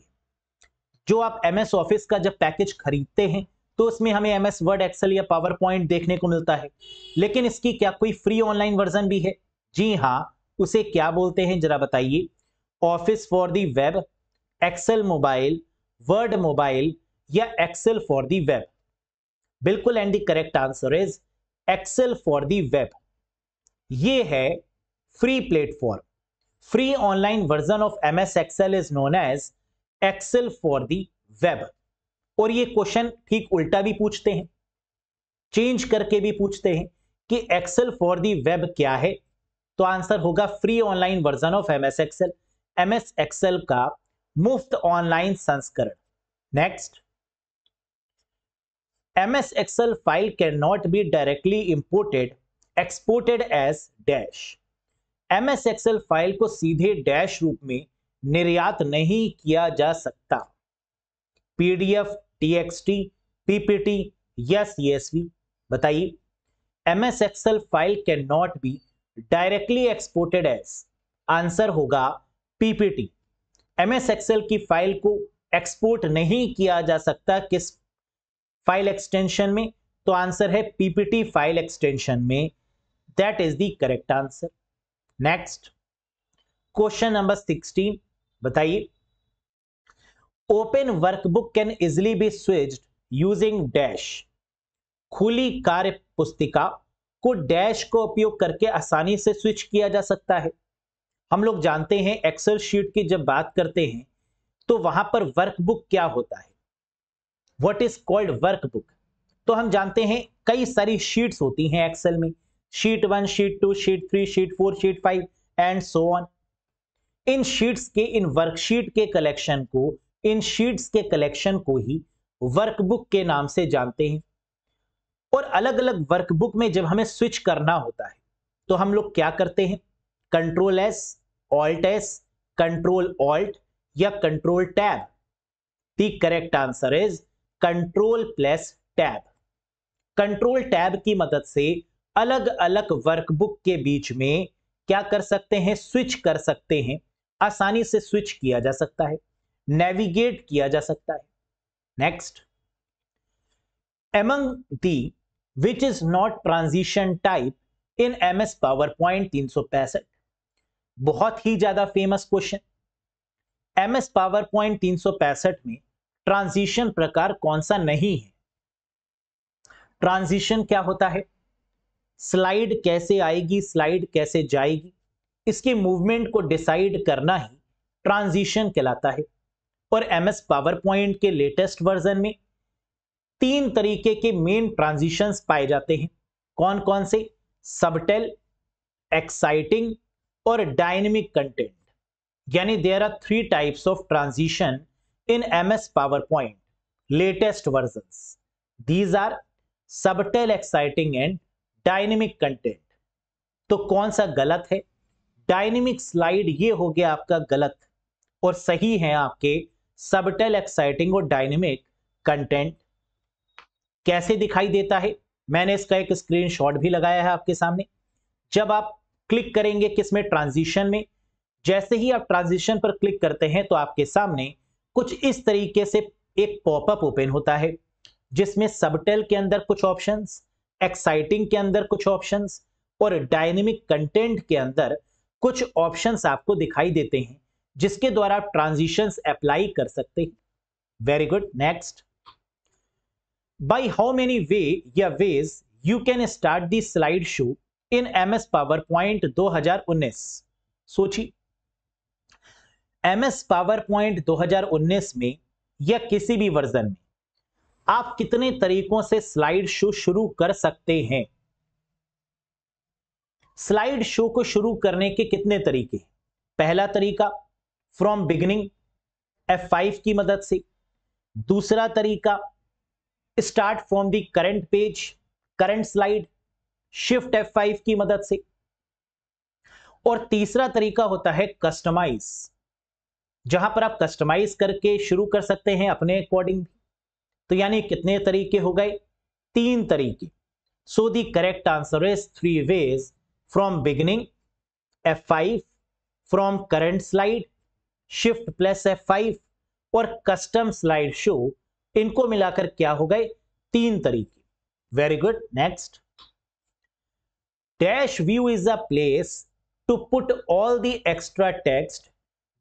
जो आप MS ऑफिस का जब पैकेज खरीदते हैं तो उसमें हमें MS वर्ड, एक्सेल या पावर पॉइंट देखने को मिलता है। लेकिन इसकी क्या कोई फ्री ऑनलाइन वर्जन भी है? जी हां, उसे क्या बोलते हैं जरा बताइए? Office for the web, Excel mobile, Word mobile या एक्सेल फॉर दी वेब? बिल्कुल, and the correct answer is Excel for the web. ये है free platform. Free online version of MS Excel is known as Excel for the web. और ये question ठीक उल्टा भी पूछते हैं, चेंज करके भी पूछते हैं कि एक्सेल फॉर दी वेब क्या है? तो आंसर होगा free online version of MS Excel, MS Excel का मुफ्त ऑनलाइन संस्करण। Next, MS Excel file can not be directly imported exported as dash. MS Excel file को सीधे डैश रूप में निर्यात नहीं किया जा सकता। PDF, TXT, PPT या CSV? बताइए। MS Excel file can not be directly exported as, answer होगा PPT। MS Excel की फाइल को एक्सपोर्ट नहीं किया जा सकता किस फाइल एक्सटेंशन में? तो आंसर है पीपीटी फाइल एक्सटेंशन में। That is the correct answer. Next question number 16 बताइए, open workbook can easily be switched using dash. खुली कार्य पुस्तिका को डैश का उपयोग करके आसानी से स्विच किया जा सकता है। हम लोग जानते हैं एक्सेल शीट की जब बात करते हैं तो वहां पर वर्कबुक क्या होता है, व्हाट इज कॉल्ड वर्कबुक। तो हम जानते हैं कई सारी शीट्स होती हैं एक्सेल में, sheet 1, sheet 2, sheet 3, sheet 4, sheet 5 and so on. In sheets के, इन वर्कशीट के कलेक्शन को, इन शीट्स के कलेक्शन को ही वर्कबुक के नाम से जानते हैं। और अलग अलग वर्कबुक में जब हमें स्विच करना होता है तो हम लोग क्या करते हैं, control S, alt S, control alt या control tab. The correct answer is control plus tab. Control tab की मदद से अलग अलग वर्कबुक के बीच में क्या कर सकते हैं, स्विच कर सकते हैं, आसानी से स्विच किया जा सकता है, नेविगेट किया जा सकता है। Next, among the which is not transition type in MS PowerPoint 365। बहुत ही ज्यादा फेमस क्वेश्चन। MS PowerPoint 365 में ट्रांजिशन प्रकार कौन सा नहीं है। ट्रांजिशन क्या होता है, स्लाइड कैसे आएगी, स्लाइड कैसे जाएगी, इसके मूवमेंट को डिसाइड करना ही ट्रांजिशन कहलाता है। और MS PowerPoint के लेटेस्ट वर्जन में 3 तरीके के मेन ट्रांजिशंस पाए जाते हैं। कौन कौन से, सबटेल, एक्साइटिंग और डायनेमिक कंटेंट। यानी there are 3 types of transition in MS PowerPoint latest versions. These are subtle, exciting and dynamic content. तो कौन सा गलत है, डायनेमिक स्लाइड ये हो गया आपका गलत, और सही है आपके सबटेल, एक्साइटिंग और डायनेमिक कंटेंट। कैसे दिखाई देता है, मैंने इसका एक स्क्रीनशॉट भी लगाया है आपके सामने। जब आप क्लिक करेंगे किसमें, ट्रांजिशन में, जैसे ही आप ट्रांजिशन पर क्लिक करते हैं तो आपके सामने कुछ इस तरीके से एक पॉपअप ओपन होता है जिसमें सबटेल के अंदर कुछ ऑप्शंस, एक्साइटिंग के अंदर कुछ ऑप्शंस और डायनेमिक कंटेंट के अंदर कुछ ऑप्शंस आपको दिखाई देते हैं जिसके द्वारा आप ट्रांजिशंस अप्लाई कर सकते हैं। Very good. Next, by how many ways you can start the slideshow in MS PowerPoint 2019। सोचिए, MS PowerPoint 2019 में या किसी भी वर्जन में आप कितने तरीकों से स्लाइड शो शुरू कर सकते हैं। स्लाइड शो को शुरू करने के कितने तरीके। पहला तरीका फ्रॉम बिगिनिंग F5 की मदद से, दूसरा तरीका start from the current page, current slide, shift F5 की मदद से, और तीसरा तरीका होता है कस्टमाइज, जहां पर आप कस्टमाइज करके शुरू कर सकते हैं अपने अकॉर्डिंग। तो यानी कितने तरीके हो गए, 3 तरीके। So the correct answer is 3 ways from beginning F5, from current slide, shift plus F5 और कस्टम स्लाइड शो। इनको मिलाकर क्या हो गए, 3 तरीके। Very good. Next, dash view is a place to put all the extra text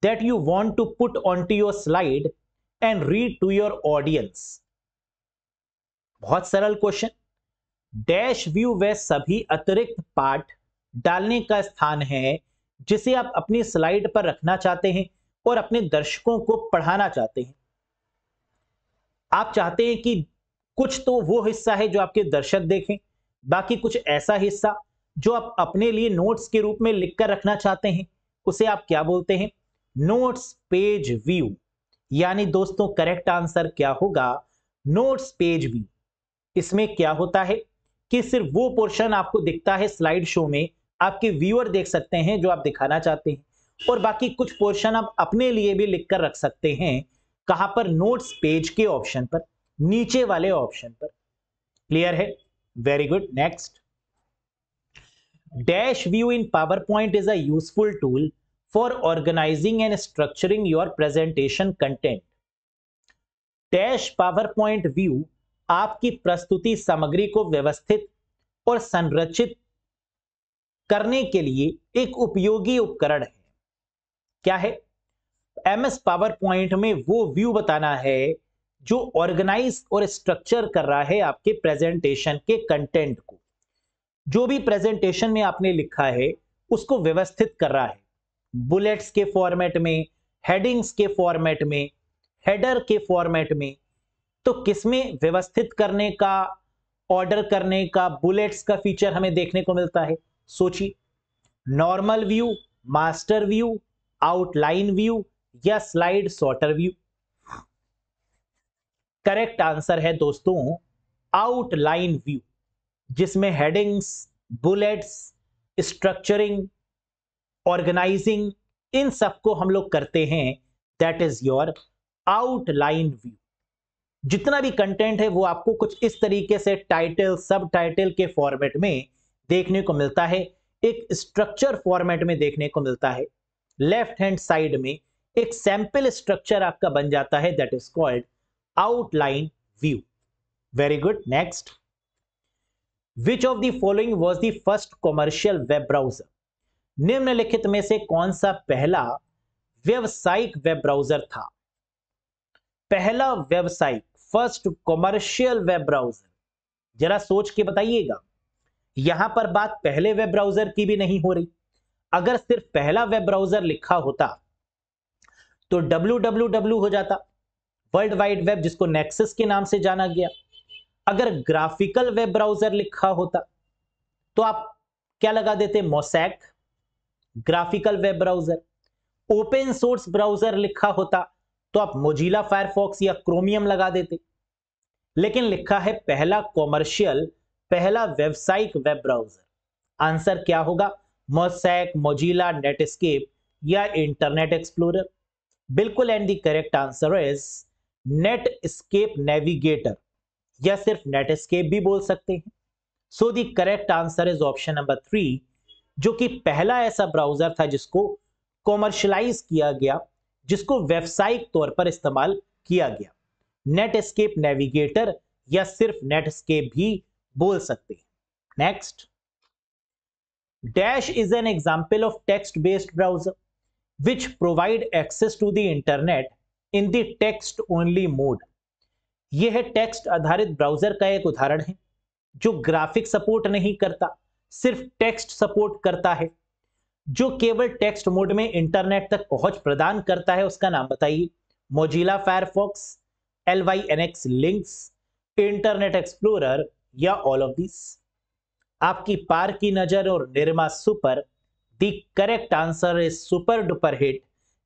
that you want to put onto your slide and read to your audience. बहुत सरल question. Dash view वह सभी अतिरिक्त पार्ट डालने का स्थान है जिसे आप अपनी स्लाइड पर रखना चाहते हैं और अपने दर्शकों को पढ़ाना चाहते हैं। आप चाहते हैं कि कुछ तो वो हिस्सा है जो आपके दर्शक देखें, बाकी कुछ ऐसा हिस्सा जो आप अपने लिए नोट्स के रूप में लिखकर रखना चाहते हैं, उसे आप क्या बोलते हैं, नोट्स पेज व्यू। यानी दोस्तों करेक्ट आंसर क्या होगा, नोट्स पेज व्यू। इसमें क्या होता है कि सिर्फ वो पोर्शन आपको दिखता है स्लाइड शो में, आपके व्यूअर देख सकते हैं जो आप दिखाना चाहते हैं, और बाकी कुछ पोर्शन आप अपने लिए भी लिखकर रख सकते हैं। कहां पर, नोट्स पेज के ऑप्शन पर, नीचे वाले ऑप्शन पर। क्लियर है, very good. Next, dash view in PowerPoint is a useful tool for organising and structuring your presentation content. Dash PowerPoint view आपकी प्रस्तुति सामग्री को व्यवस्थित और संरचित करने के लिए एक उपयोगी उपकरण है। क्या है? एमएस पावर पॉइंट में वो व्यू बताना है जो ऑर्गेनाइज और स्ट्रक्चर कर रहा है आपके प्रेजेंटेशन के कंटेंट को। जो भी प्रेजेंटेशन में आपने लिखा है उसको व्यवस्थित कर रहा है, बुलेट्स के फॉर्मेट में, हेडिंग्स के फॉर्मेट में, हेडर के फॉर्मेट में। तो किसमें व्यवस्थित करने का, ऑर्डर करने का, बुलेट्स का फीचर हमें देखने को मिलता है? सोचिए, normal view, master view, outline view या slide sorter view? Correct answer है दोस्तों आउटलाइन व्यू, जिसमें हेडिंग्स, बुलेट्स, स्ट्रक्चरिंग, ऑर्गेनाइजिंग, इन सबको हम लोग करते हैं। That is your outline view. जितना भी कंटेंट है वो आपको कुछ इस तरीके से टाइटल, सब टाइटल के फॉर्मेट में देखने को मिलता है, एक स्ट्रक्चर फॉर्मेट में देखने को मिलता है। लेफ्ट हैंड साइड में एक सैंपल स्ट्रक्चर आपका बन जाता है, that is called outline view. Very good, next. Which of the following was the first commercial web browser? निम्नलिखित में से कौन सा पहला व्यवसायिक वेब ब्राउजर था? पहला व्यवसायिक, फर्स्ट कॉमर्शियल वेब ब्राउजर, जरा सोच के बताइएगा। यहां पर बात पहले वेब ब्राउजर की भी नहीं हो रही। अगर सिर्फ पहला वेब ब्राउजर लिखा होता तो www हो जाता, वर्ल्ड वाइड वेब, जिसको नेक्सस के नाम से जाना गया। अगर ग्राफिकल वेब ब्राउजर लिखा होता तो आप क्या लगा देते? Mosaic, graphical web browser. Open source browser लिखा होता तो आप मोजिला फायरफॉक्स या क्रोमियम लगा देते। लेकिन लिखा है पहला कॉमर्शियल, पहला व्यवसायिक वेब ब्राउजर। आंसर क्या होगा? मोसैक, मोजिला, नेटस्केप या इंटरनेट एक्सप्लोरर? बिल्कुल, and the correct answer is Netscape navigator, या सिर्फ नेटस्केप भी बोल सकते हैं। So the correct answer is option number 3, जो कि पहला ऐसा ब्राउजर था जिसको कॉमर्शलाइज किया गया, जिसको व्यवसायिक तौर पर इस्तेमाल किया गया। नेटस्केप नेविगेटर या सिर्फ नेटस्केप भी बोल सकते हैं। Next, dash is an example of text based browser which provide access to the internet in the text only mode. यह है टेक्स्ट आधारित ब्राउजर का एक उदाहरण है जो ग्राफिक सपोर्ट नहीं करता, सिर्फ टेक्स्ट सपोर्ट करता है, जो केवल टेक्स्ट मोड में इंटरनेट तक पहुंच प्रदान करता है। उसका नाम बताइए। Mozilla Firefox, LYNX links, internet explorer या ऑल ऑफ दिस? आपकी पार की नजर और Nirma super, the correct answer is super duper hit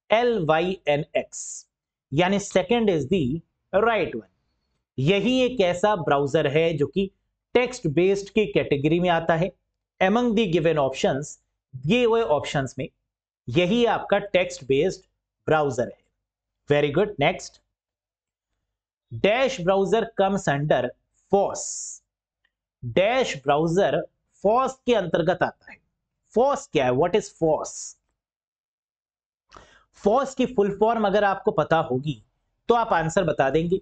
LYNX, यानी second is the right one. यही एक ऐसा ब्राउजर है जो कि टेक्स्ट बेस्ड की कैटेगरी में आता है। एमंग द गिवन ऑप्शंस, दिए हुए ऑप्शंस में यही आपका टेक्स्ट बेस्ड ब्राउजर है। Very good, next. Dash browser comes under FOSS. Dash browser FOSS के अंतर्गत आता है। फॉस क्या है? What is FOSS? फॉस की फुल फॉर्म अगर आपको पता होगी तो आप आंसर बता देंगे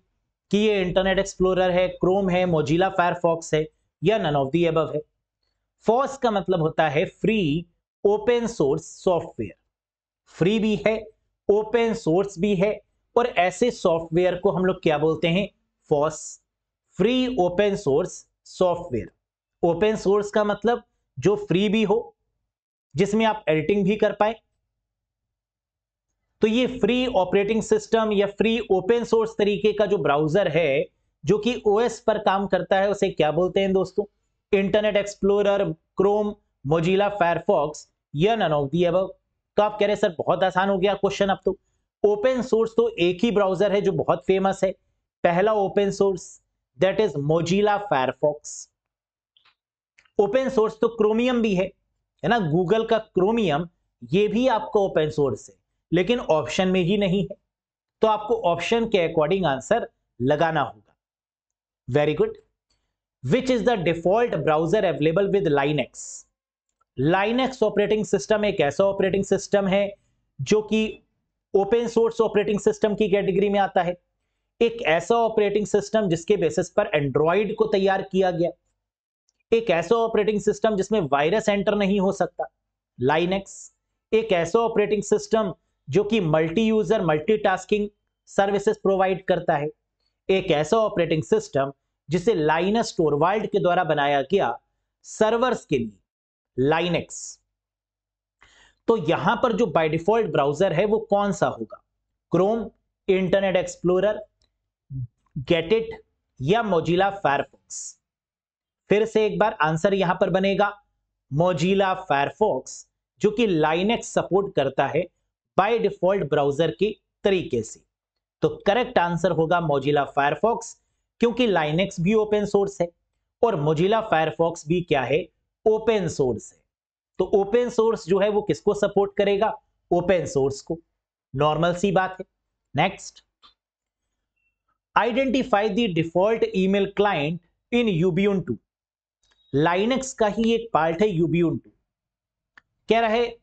कि ये इंटरनेट एक्सप्लोरर है, क्रोम है, मोजिला फायरफॉक्स है या नन ऑफ द अबव है। फॉस का मतलब होता है free open source software. Free भी है, ओपन सोर्स भी है, और ऐसे सॉफ्टवेयर को हम लोग क्या बोलते हैं? FOSS, free open source software. Open source का मतलब जो फ्री भी हो, जिसमें आप एडिटिंग भी कर पाए। तो ये फ्री ऑपरेटिंग सिस्टम या फ्री ओपन सोर्स तरीके का जो ब्राउजर है जो कि ओएस पर काम करता है, उसे क्या बोलते हैं दोस्तों? Internet explorer, Chrome, Mozilla Firefox या नन ऑफ द अबव? तो आप कह रहे सर बहुत आसान हो गया क्वेश्चन। अब तो ओपन सोर्स तो एक ही ब्राउजर है जो बहुत फेमस है, पहला open source, that is Mozilla Firefox. Open source तो क्रोमियम भी है ना, गूगल का क्रोमियम, ये भी आपको ओपन सोर्स है, लेकिन ऑप्शन में ही नहीं है, तो आपको ऑप्शन के अकॉर्डिंग आंसर लगाना होगा। Very good. Which is the default browser available with Linux? Linux operating system एक ऐसा ऑपरेटिंग सिस्टम है जो कि ओपन सोर्स ऑपरेटिंग सिस्टम की कैटेगरी में आता है। एक ऐसा ऑपरेटिंग सिस्टम जिसके बेसिस पर एंड्रॉइड को तैयार किया गया, एक ऐसा ऑपरेटिंग सिस्टम जिसमें वायरस एंटर नहीं हो सकता, लाइनेक्स। एक ऐसा ऑपरेटिंग सिस्टम जो कि multi user multitasking services provide करता है, एक ऐसा ऑपरेटिंग सिस्टम जिसे लाइनस टोरवाल्ड के द्वारा बनाया गया सर्वर्स के लिए, लाइनेक्स। तो यहां पर जो बाय डिफॉल्ट ब्राउजर है वो कौन सा होगा? क्रोम, इंटरनेट एक्सप्लोरर, गेटिट या मोजिला फायरफॉक्स? फिर से एक बार आंसर यहां पर बनेगा मोजिला फायरफॉक्स, जो कि लाइनेक्स सपोर्ट करता है बाय डिफॉल्ट ब्राउजर के तरीके से। तो करेक्ट आंसर होगा मोजिला फायरफॉक्स, क्योंकि लाइनेक्स भी ओपन सोर्स है और मोजिला फायरफॉक्स भी क्या है? ओपन सोर्स है। तो ओपन सोर्स जो है वो किसको सपोर्ट करेगा? ओपन सोर्स को। नॉर्मल सी बात है। Next, identify the default email client in Ubuntu. Linux का ही एक पार्ट है यूबीउंटू। कह रहा है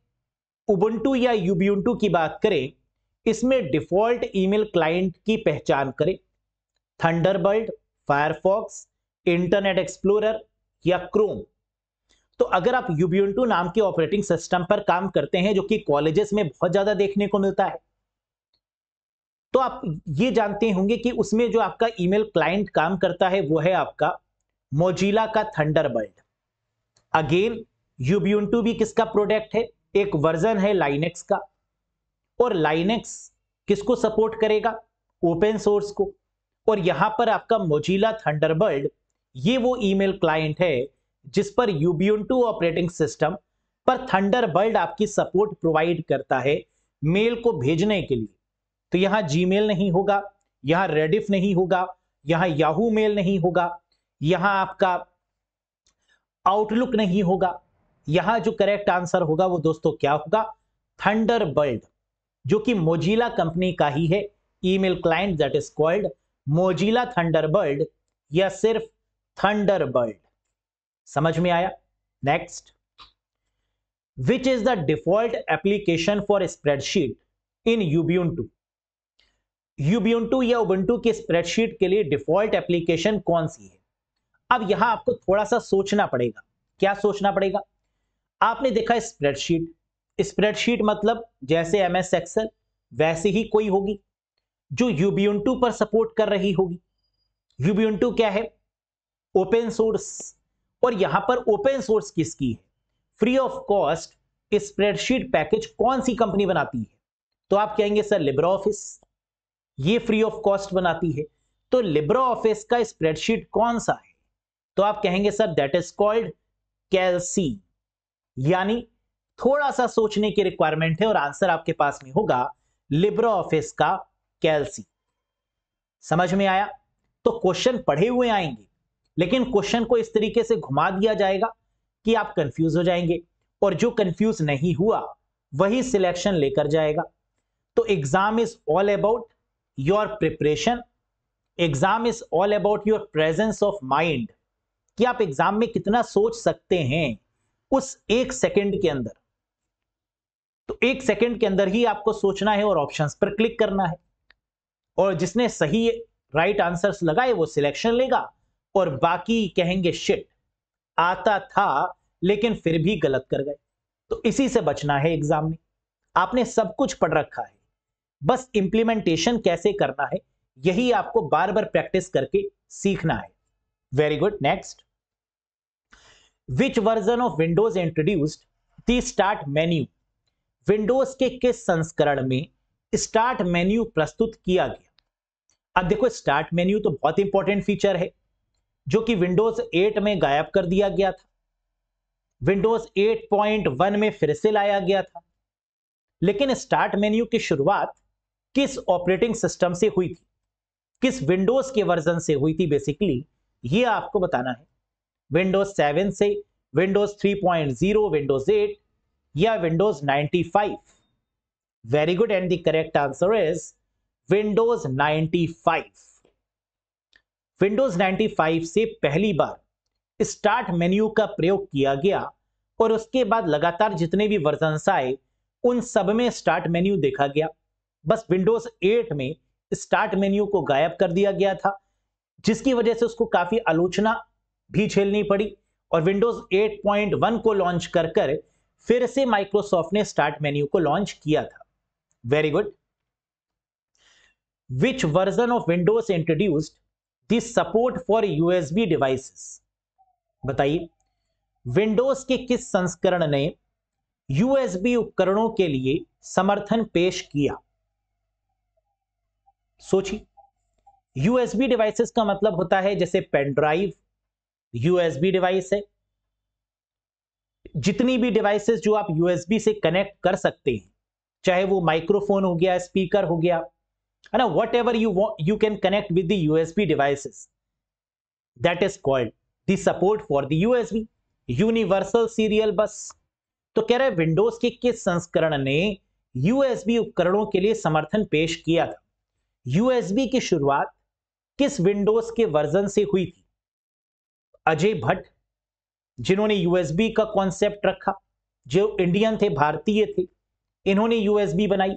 उबुंटू या यूबीउंटू की बात करें, इसमें डिफॉल्ट ईमेल क्लाइंट की पहचान करें। थंडरबर्ड, फायरफॉक्स, इंटरनेट एक्सप्लोरर या क्रोम। तो अगर आप यूबीउंटू नाम के ऑपरेटिंग सिस्टम पर काम करते हैं, जो कि कॉलेजेस में बहुत ज्यादा देखने को मिलता है, तो आप ये जानते होंगे कि उसमें जो आपका ईमेल क्लाइंट काम करता है वो है आपका मोजिला का थंडरबर्ड। अगेन यूबीउंटू भी किसका प्रोडक्ट है? एक वर्जन है लाइनेक्स का। और लाइनेक्स किसको सपोर्ट करेगा? ओपन सोर्स को। और यहां पर आपका मोजिला थंडरबर्ड ये वो ईमेल क्लाइंट है जिस पर यूबीउंटू ऑपरेटिंग सिस्टम पर थंडरबर्ड आपकी सपोर्ट प्रोवाइड करता है मेल को भेजने के लिए। तो यहां जीमेल नहीं होगा, यहां रेडिफ नहीं होगा, यहां याहू मेल नहीं होगा, यहां आपका आउटलुक नहीं होगा। यहां जो करेक्ट आंसर होगा वो दोस्तों क्या होगा? थंडरबर्ड, जो कि मोजिला कंपनी का ही है email client, that is called Mozilla Thunderbird या सिर्फ थंडरबर्ड। समझ में आया? Next, which is the default application for spreadsheet in Ubuntu. Ubuntu या उबुंटू की स्प्रेडशीट के लिए डिफॉल्ट एप्लीकेशन कौन सी है? अब यहां आपको थोड़ा सा सोचना पड़ेगा। क्या सोचना पड़ेगा? आपने देखा स्प्रेडशीट, स्प्रेडशीट मतलब जैसे एमएस एक्सेल वैसे ही कोई होगी जो यूबीउंटू पर सपोर्ट कर रही होगी। यूबीउंटू क्या है? Open source. और यहां पर ओपन सोर्स किसकी है? Free of cost spreadsheet package कौन सी कंपनी बनाती है? तो आप कहेंगे सर लिब्रा ऑफिस, ये फ्री ऑफ कॉस्ट बनाती है। तो लिब्रा ऑफिस का स्प्रेडशीट कौन सा है? तो आप कहेंगे सर दैट इज कॉल्ड कैल्सी। यानी थोड़ा सा सोचने की रिक्वायरमेंट है और आंसर आपके पास में होगा लिब्रा ऑफिस का कैल्सी। समझ में आया? तो क्वेश्चन पढ़े हुए आएंगे, लेकिन क्वेश्चन को इस तरीके से घुमा दिया जाएगा कि आप कंफ्यूज हो जाएंगे, और जो कंफ्यूज नहीं हुआ वही सिलेक्शन लेकर जाएगा। तो exam is all about your preparation, exam is all about your presence of mind, कि आप एग्जाम में कितना सोच सकते हैं उस एक सेकंड के अंदर। तो एक सेकंड के अंदर ही आपको सोचना है और ऑप्शंस पर क्लिक करना है, और जिसने सही राइट आंसर्स लगाए वो सिलेक्शन लेगा, और बाकी कहेंगे शिट, आता था लेकिन फिर भी गलत कर गए। तो इसी से बचना है एग्जाम में। आपने सब कुछ पढ़ रखा है, बस इंप्लीमेंटेशन कैसे करना है यही आपको बार बार प्रैक्टिस करके सीखना है। Very good. Next, which version of Windows introduced the start menu. Windows के किस संस्करण में स्टार्ट मेन्यू प्रस्तुत किया गया? अब देखो, स्टार्ट मेन्यू तो बहुत इंपॉर्टेंट फीचर है जो कि विंडोज 8 में गायब कर दिया गया था, विंडोज 8.1 में फिर से लाया गया था। लेकिन स्टार्ट मेन्यू की शुरुआत किस ऑपरेटिंग सिस्टम से हुई थी, किस विंडोज के वर्जन से हुई थी, बेसिकली ये आपको बताना है। विंडोज 7 से, विंडोज 3.0, विंडोज 8 या Windows 95? Very good, and the correct answer is Windows 95। Windows 95 से पहली बार स्टार्ट मेन्यू का प्रयोग किया गया, और उसके बाद लगातार जितने भी वर्जन्स आए उन सब में स्टार्ट मेन्यू देखा गया। बस विंडोज 8 में स्टार्ट मेन्यू को गायब कर दिया गया था, जिसकी वजह से उसको काफी आलोचना भी झेलनी पड़ी और विंडोज 8.1 को लॉन्च कर फिर से माइक्रोसॉफ्ट ने स्टार्ट मेन्यू को लॉन्च किया था। Very good. Which version of Windows introduced this support for USB devices? बताइए, विंडोज के किस संस्करण ने यूएसबी उपकरणों के लिए समर्थन पेश किया? सोचिए, यूएसबी डिवाइसेस का मतलब होता है जैसे पेन ड्राइव यूएसबी डिवाइस है। जितनी भी डिवाइसेस जो आप यूएसबी से कनेक्ट कर सकते हैं, चाहे वो माइक्रोफोन हो गया, स्पीकर हो गया, है ना, what ever you can connect with the USB devices, that is called the support for the USB, universal serial बस। तो कह रहा है विंडोज के किस संस्करण ने यूएसबी उपकरणों के लिए समर्थन पेश किया था? यूएसबी की शुरुआत किस विंडोज के वर्जन से हुई थी? अजय भट्ट, जिन्होंने यूएसबी का कॉन्सेप्ट रखा, जो इंडियन थे, भारतीय थे, इन्होंने यूएसबी बनाई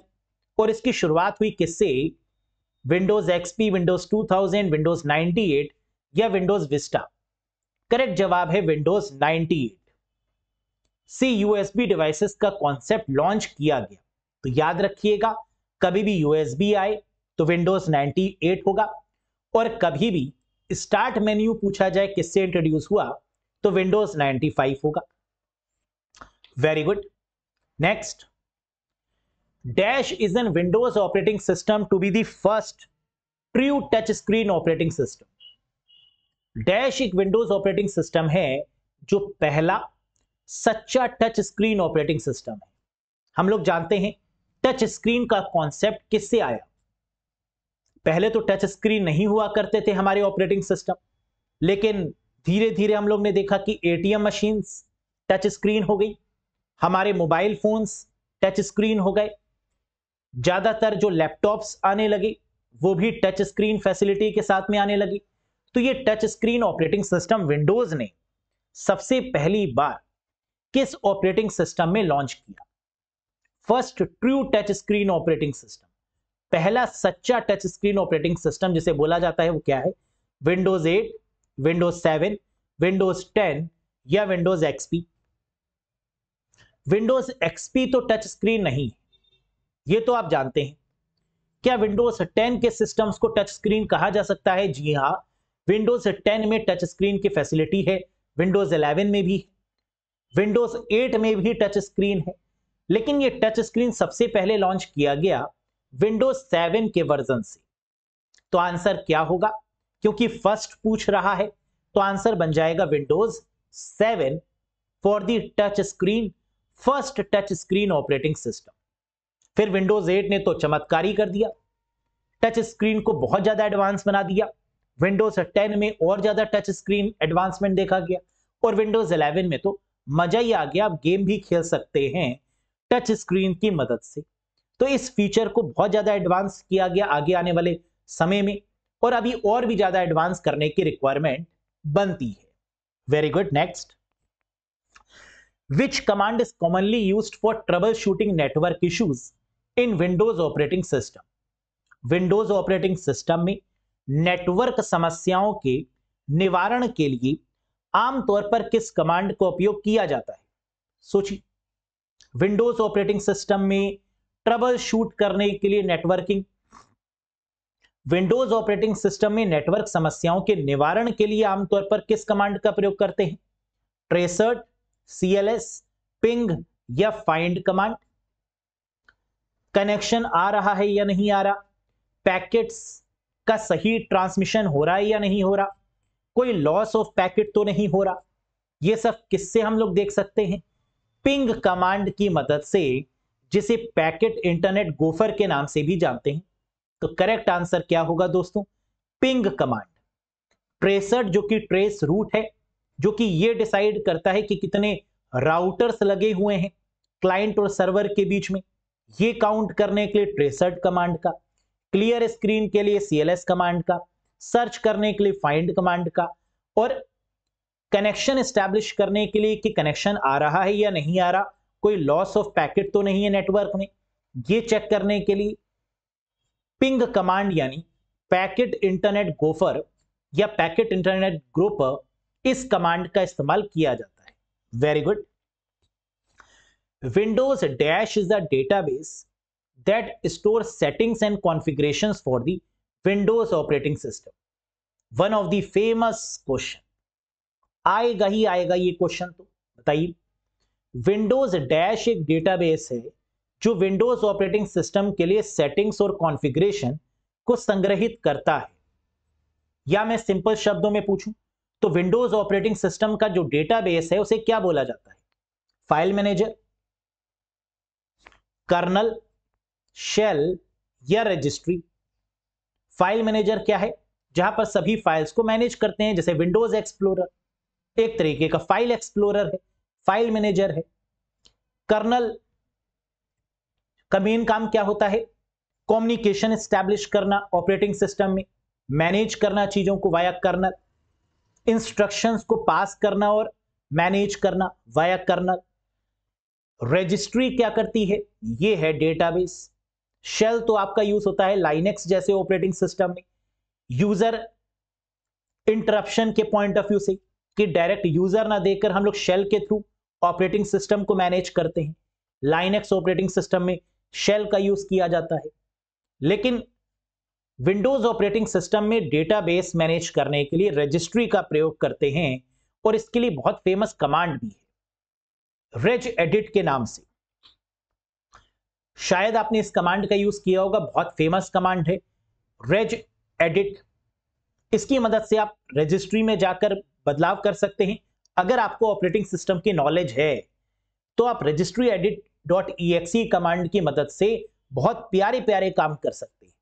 और इसकी शुरुआत हुई किससे? विंडोज एक्सपी, विंडोज 2000, विंडोज 98 या विंडोज विस्टा? करेक्ट जवाब है विंडोज 98 से यूएसबी डिवाइसेस का कॉन्सेप्ट लॉन्च किया गया। तो याद रखिएगा, कभी भी यूएसबी आए तो विंडोज 98 होगा, और कभी भी स्टार्ट मेन्यू पूछा जाए किससे इंट्रोड्यूस हुआ तो विंडोज 95 होगा। Very good. Next, dash is an Windows operating system to be the first true touch screen operating system. Dash एक विंडोज ऑपरेटिंग सिस्टम है जो पहला सच्चा टच स्क्रीन ऑपरेटिंग सिस्टम है। हम लोग जानते हैं टच स्क्रीन का कॉन्सेप्ट किससे आया। पहले तो टच स्क्रीन नहीं हुआ करते थे हमारे ऑपरेटिंग सिस्टम, लेकिन धीरे धीरे हम लोग ने देखा कि एटीएम मशीन्स टच स्क्रीन हो गई, हमारे मोबाइल फोन्स टच स्क्रीन हो गए, ज्यादातर जो लैपटॉप्स आने लगे वो भी टच स्क्रीन फैसिलिटी के साथ में आने लगी। तो ये touch screen operating system Windows ने सबसे पहली बार किस ऑपरेटिंग सिस्टम में लॉन्च किया? First true touch screen operating system, पहला सच्चा टच स्क्रीन ऑपरेटिंग सिस्टम जिसे बोला जाता है वो क्या है? विंडोज 8, विंडोज 7, विंडोज 10 या विंडोज एक्सपी? विंडोज एक्सपी तो टच स्क्रीन नहीं है, ये तो आप जानते हैं। क्या विंडोज 10 के सिस्टम्स को टच स्क्रीन कहा जा सकता है? जी हां, विंडोज 10 में टच स्क्रीन की फैसिलिटी है, विंडोज 11 में भी, विंडोज 8 में भी टच स्क्रीन है। लेकिन ये टच स्क्रीन सबसे पहले लॉन्च किया गया विंडोज 7 के वर्जन से। तो आंसर क्या होगा? क्योंकि फर्स्ट पूछ रहा है तो आंसर बन जाएगा Windows 7 for the touch screen, first touch screen operating system. फिर विंडोज 8 ने तो चमत्कारी कर दिया, टच स्क्रीन को बहुत ज्यादा एडवांस बना दिया। विंडोज 10 में और ज्यादा टच स्क्रीन एडवांसमेंट देखा गया, और विंडोज 11 में तो मजा ही आ गया, आप गेम भी खेल सकते हैं टच स्क्रीन की मदद से। तो इस फीचर को बहुत ज्यादा एडवांस किया गया आगे आने वाले समय में, और अभी और भी ज्यादा एडवांस करने की रिक्वायरमेंट बनती है। Very good. Next, which command is commonly used for trouble shooting network issues in Windows operating system? Windows operating system में नेटवर्क समस्याओं के निवारण के लिए आमतौर पर किस कमांड का उपयोग किया जाता है? सोचिए, विंडोज ऑपरेटिंग सिस्टम में ट्रबल शूट करने के लिए नेटवर्किंग, विंडोज ऑपरेटिंग सिस्टम में नेटवर्क समस्याओं के निवारण के लिए आमतौर पर किस कमांड का प्रयोग करते हैं? ट्रेसर्ट, सीएलएस, पिंग या फाइंड कमांड? कनेक्शन आ रहा है या नहीं आ रहा, पैकेट्स का सही ट्रांसमिशन हो रहा है या नहीं हो रहा, कोई लॉस ऑफ पैकेट तो नहीं हो रहा, ये सब किससे हम लोग देख सकते हैं? पिंग कमांड की मदद से, जिसे पैकेट इंटरनेट गोफर के नाम से भी जानते हैं। तो करेक्ट आंसर क्या होगा दोस्तों? Ping command. ट्रेसर जो कि ट्रेस रूट है, जो कि ये डिसाइड करता है कि कितने राउटर्स लगे हुए हैं क्लाइंट और सर्वर के बीच में, ये काउंट करने के लिए ट्रेसर्ट कमांड का, क्लियर स्क्रीन के लिए सीएलएस कमांड का, सर्च करने के लिए फाइंड कमांड का, और कनेक्शन एस्टैब्लिश करने के लिए कि कनेक्शन आ रहा है या नहीं आ रहा, कोई लॉस ऑफ पैकेट तो नहीं है नेटवर्क में, ये चेक करने के लिए पिंग कमांड यानी पैकेट इंटरनेट गोफर या पैकेट इंटरनेट ग्रोपर, इस कमांड का इस्तेमाल किया जाता है। Very good. Windows dash is the database that store settings and configurations for the Windows operating system. One of the famous question, आएगा ही आएगा ये क्वेश्चन, तो बताइए। विंडोज डैश एक डेटाबेस है जो विंडोज ऑपरेटिंग सिस्टम के लिए सेटिंग्स और कॉन्फ़िगरेशन को संग्रहित करता है। या मैं सिंपल शब्दों में पूछूं तो विंडोज ऑपरेटिंग सिस्टम का जो डेटाबेस है उसे क्या बोला जाता है? फाइल मैनेजर, कर्नल, शेल या रजिस्ट्री। फाइल मैनेजर क्या है? जहां पर सभी फाइल्स को मैनेज करते हैं, जैसे विंडोज एक्सप्लोरर एक तरीके का फाइल एक्सप्लोरर है, फाइल मैनेजर है। कर्नल का मेन काम क्या होता है? कम्युनिकेशन एस्टैब्लिश करना ऑपरेटिंग सिस्टम में, मैनेज करना चीजों को वाया कर्नल, इंस्ट्रक्शंस को पास करना और मैनेज करना वाया कर्नल। रजिस्ट्री क्या करती है? ये है डेटाबेस। शेल तो आपका यूज होता है लाइनेक्स जैसे ऑपरेटिंग सिस्टम में, यूजर इंटरप्शन के पॉइंट ऑफ व्यू से, कि डायरेक्ट यूजर ना देकर हम लोग शेल के थ्रू ऑपरेटिंग सिस्टम को मैनेज करते हैं। लाइनेक्स ऑपरेटिंग सिस्टम में शेल का यूज किया जाता है। लेकिन विंडोज ऑपरेटिंग सिस्टम में डेटाबेस मैनेज करने के लिए रजिस्ट्री का प्रयोग करते हैं, और इसके लिए बहुत फेमस कमांड भी है, रेज एडिट के नाम से। शायद आपने इस कमांड का यूज किया होगा, बहुत फेमस कमांड है रेज एडिट। इसकी मदद से आप रजिस्ट्री में जाकर बदलाव कर सकते हैं। अगर आपको ऑपरेटिंग सिस्टम की नॉलेज है तो आप रजिस्ट्री एडिट .exe कमांड की मदद से बहुत प्यारे प्यारे काम कर सकते हैं।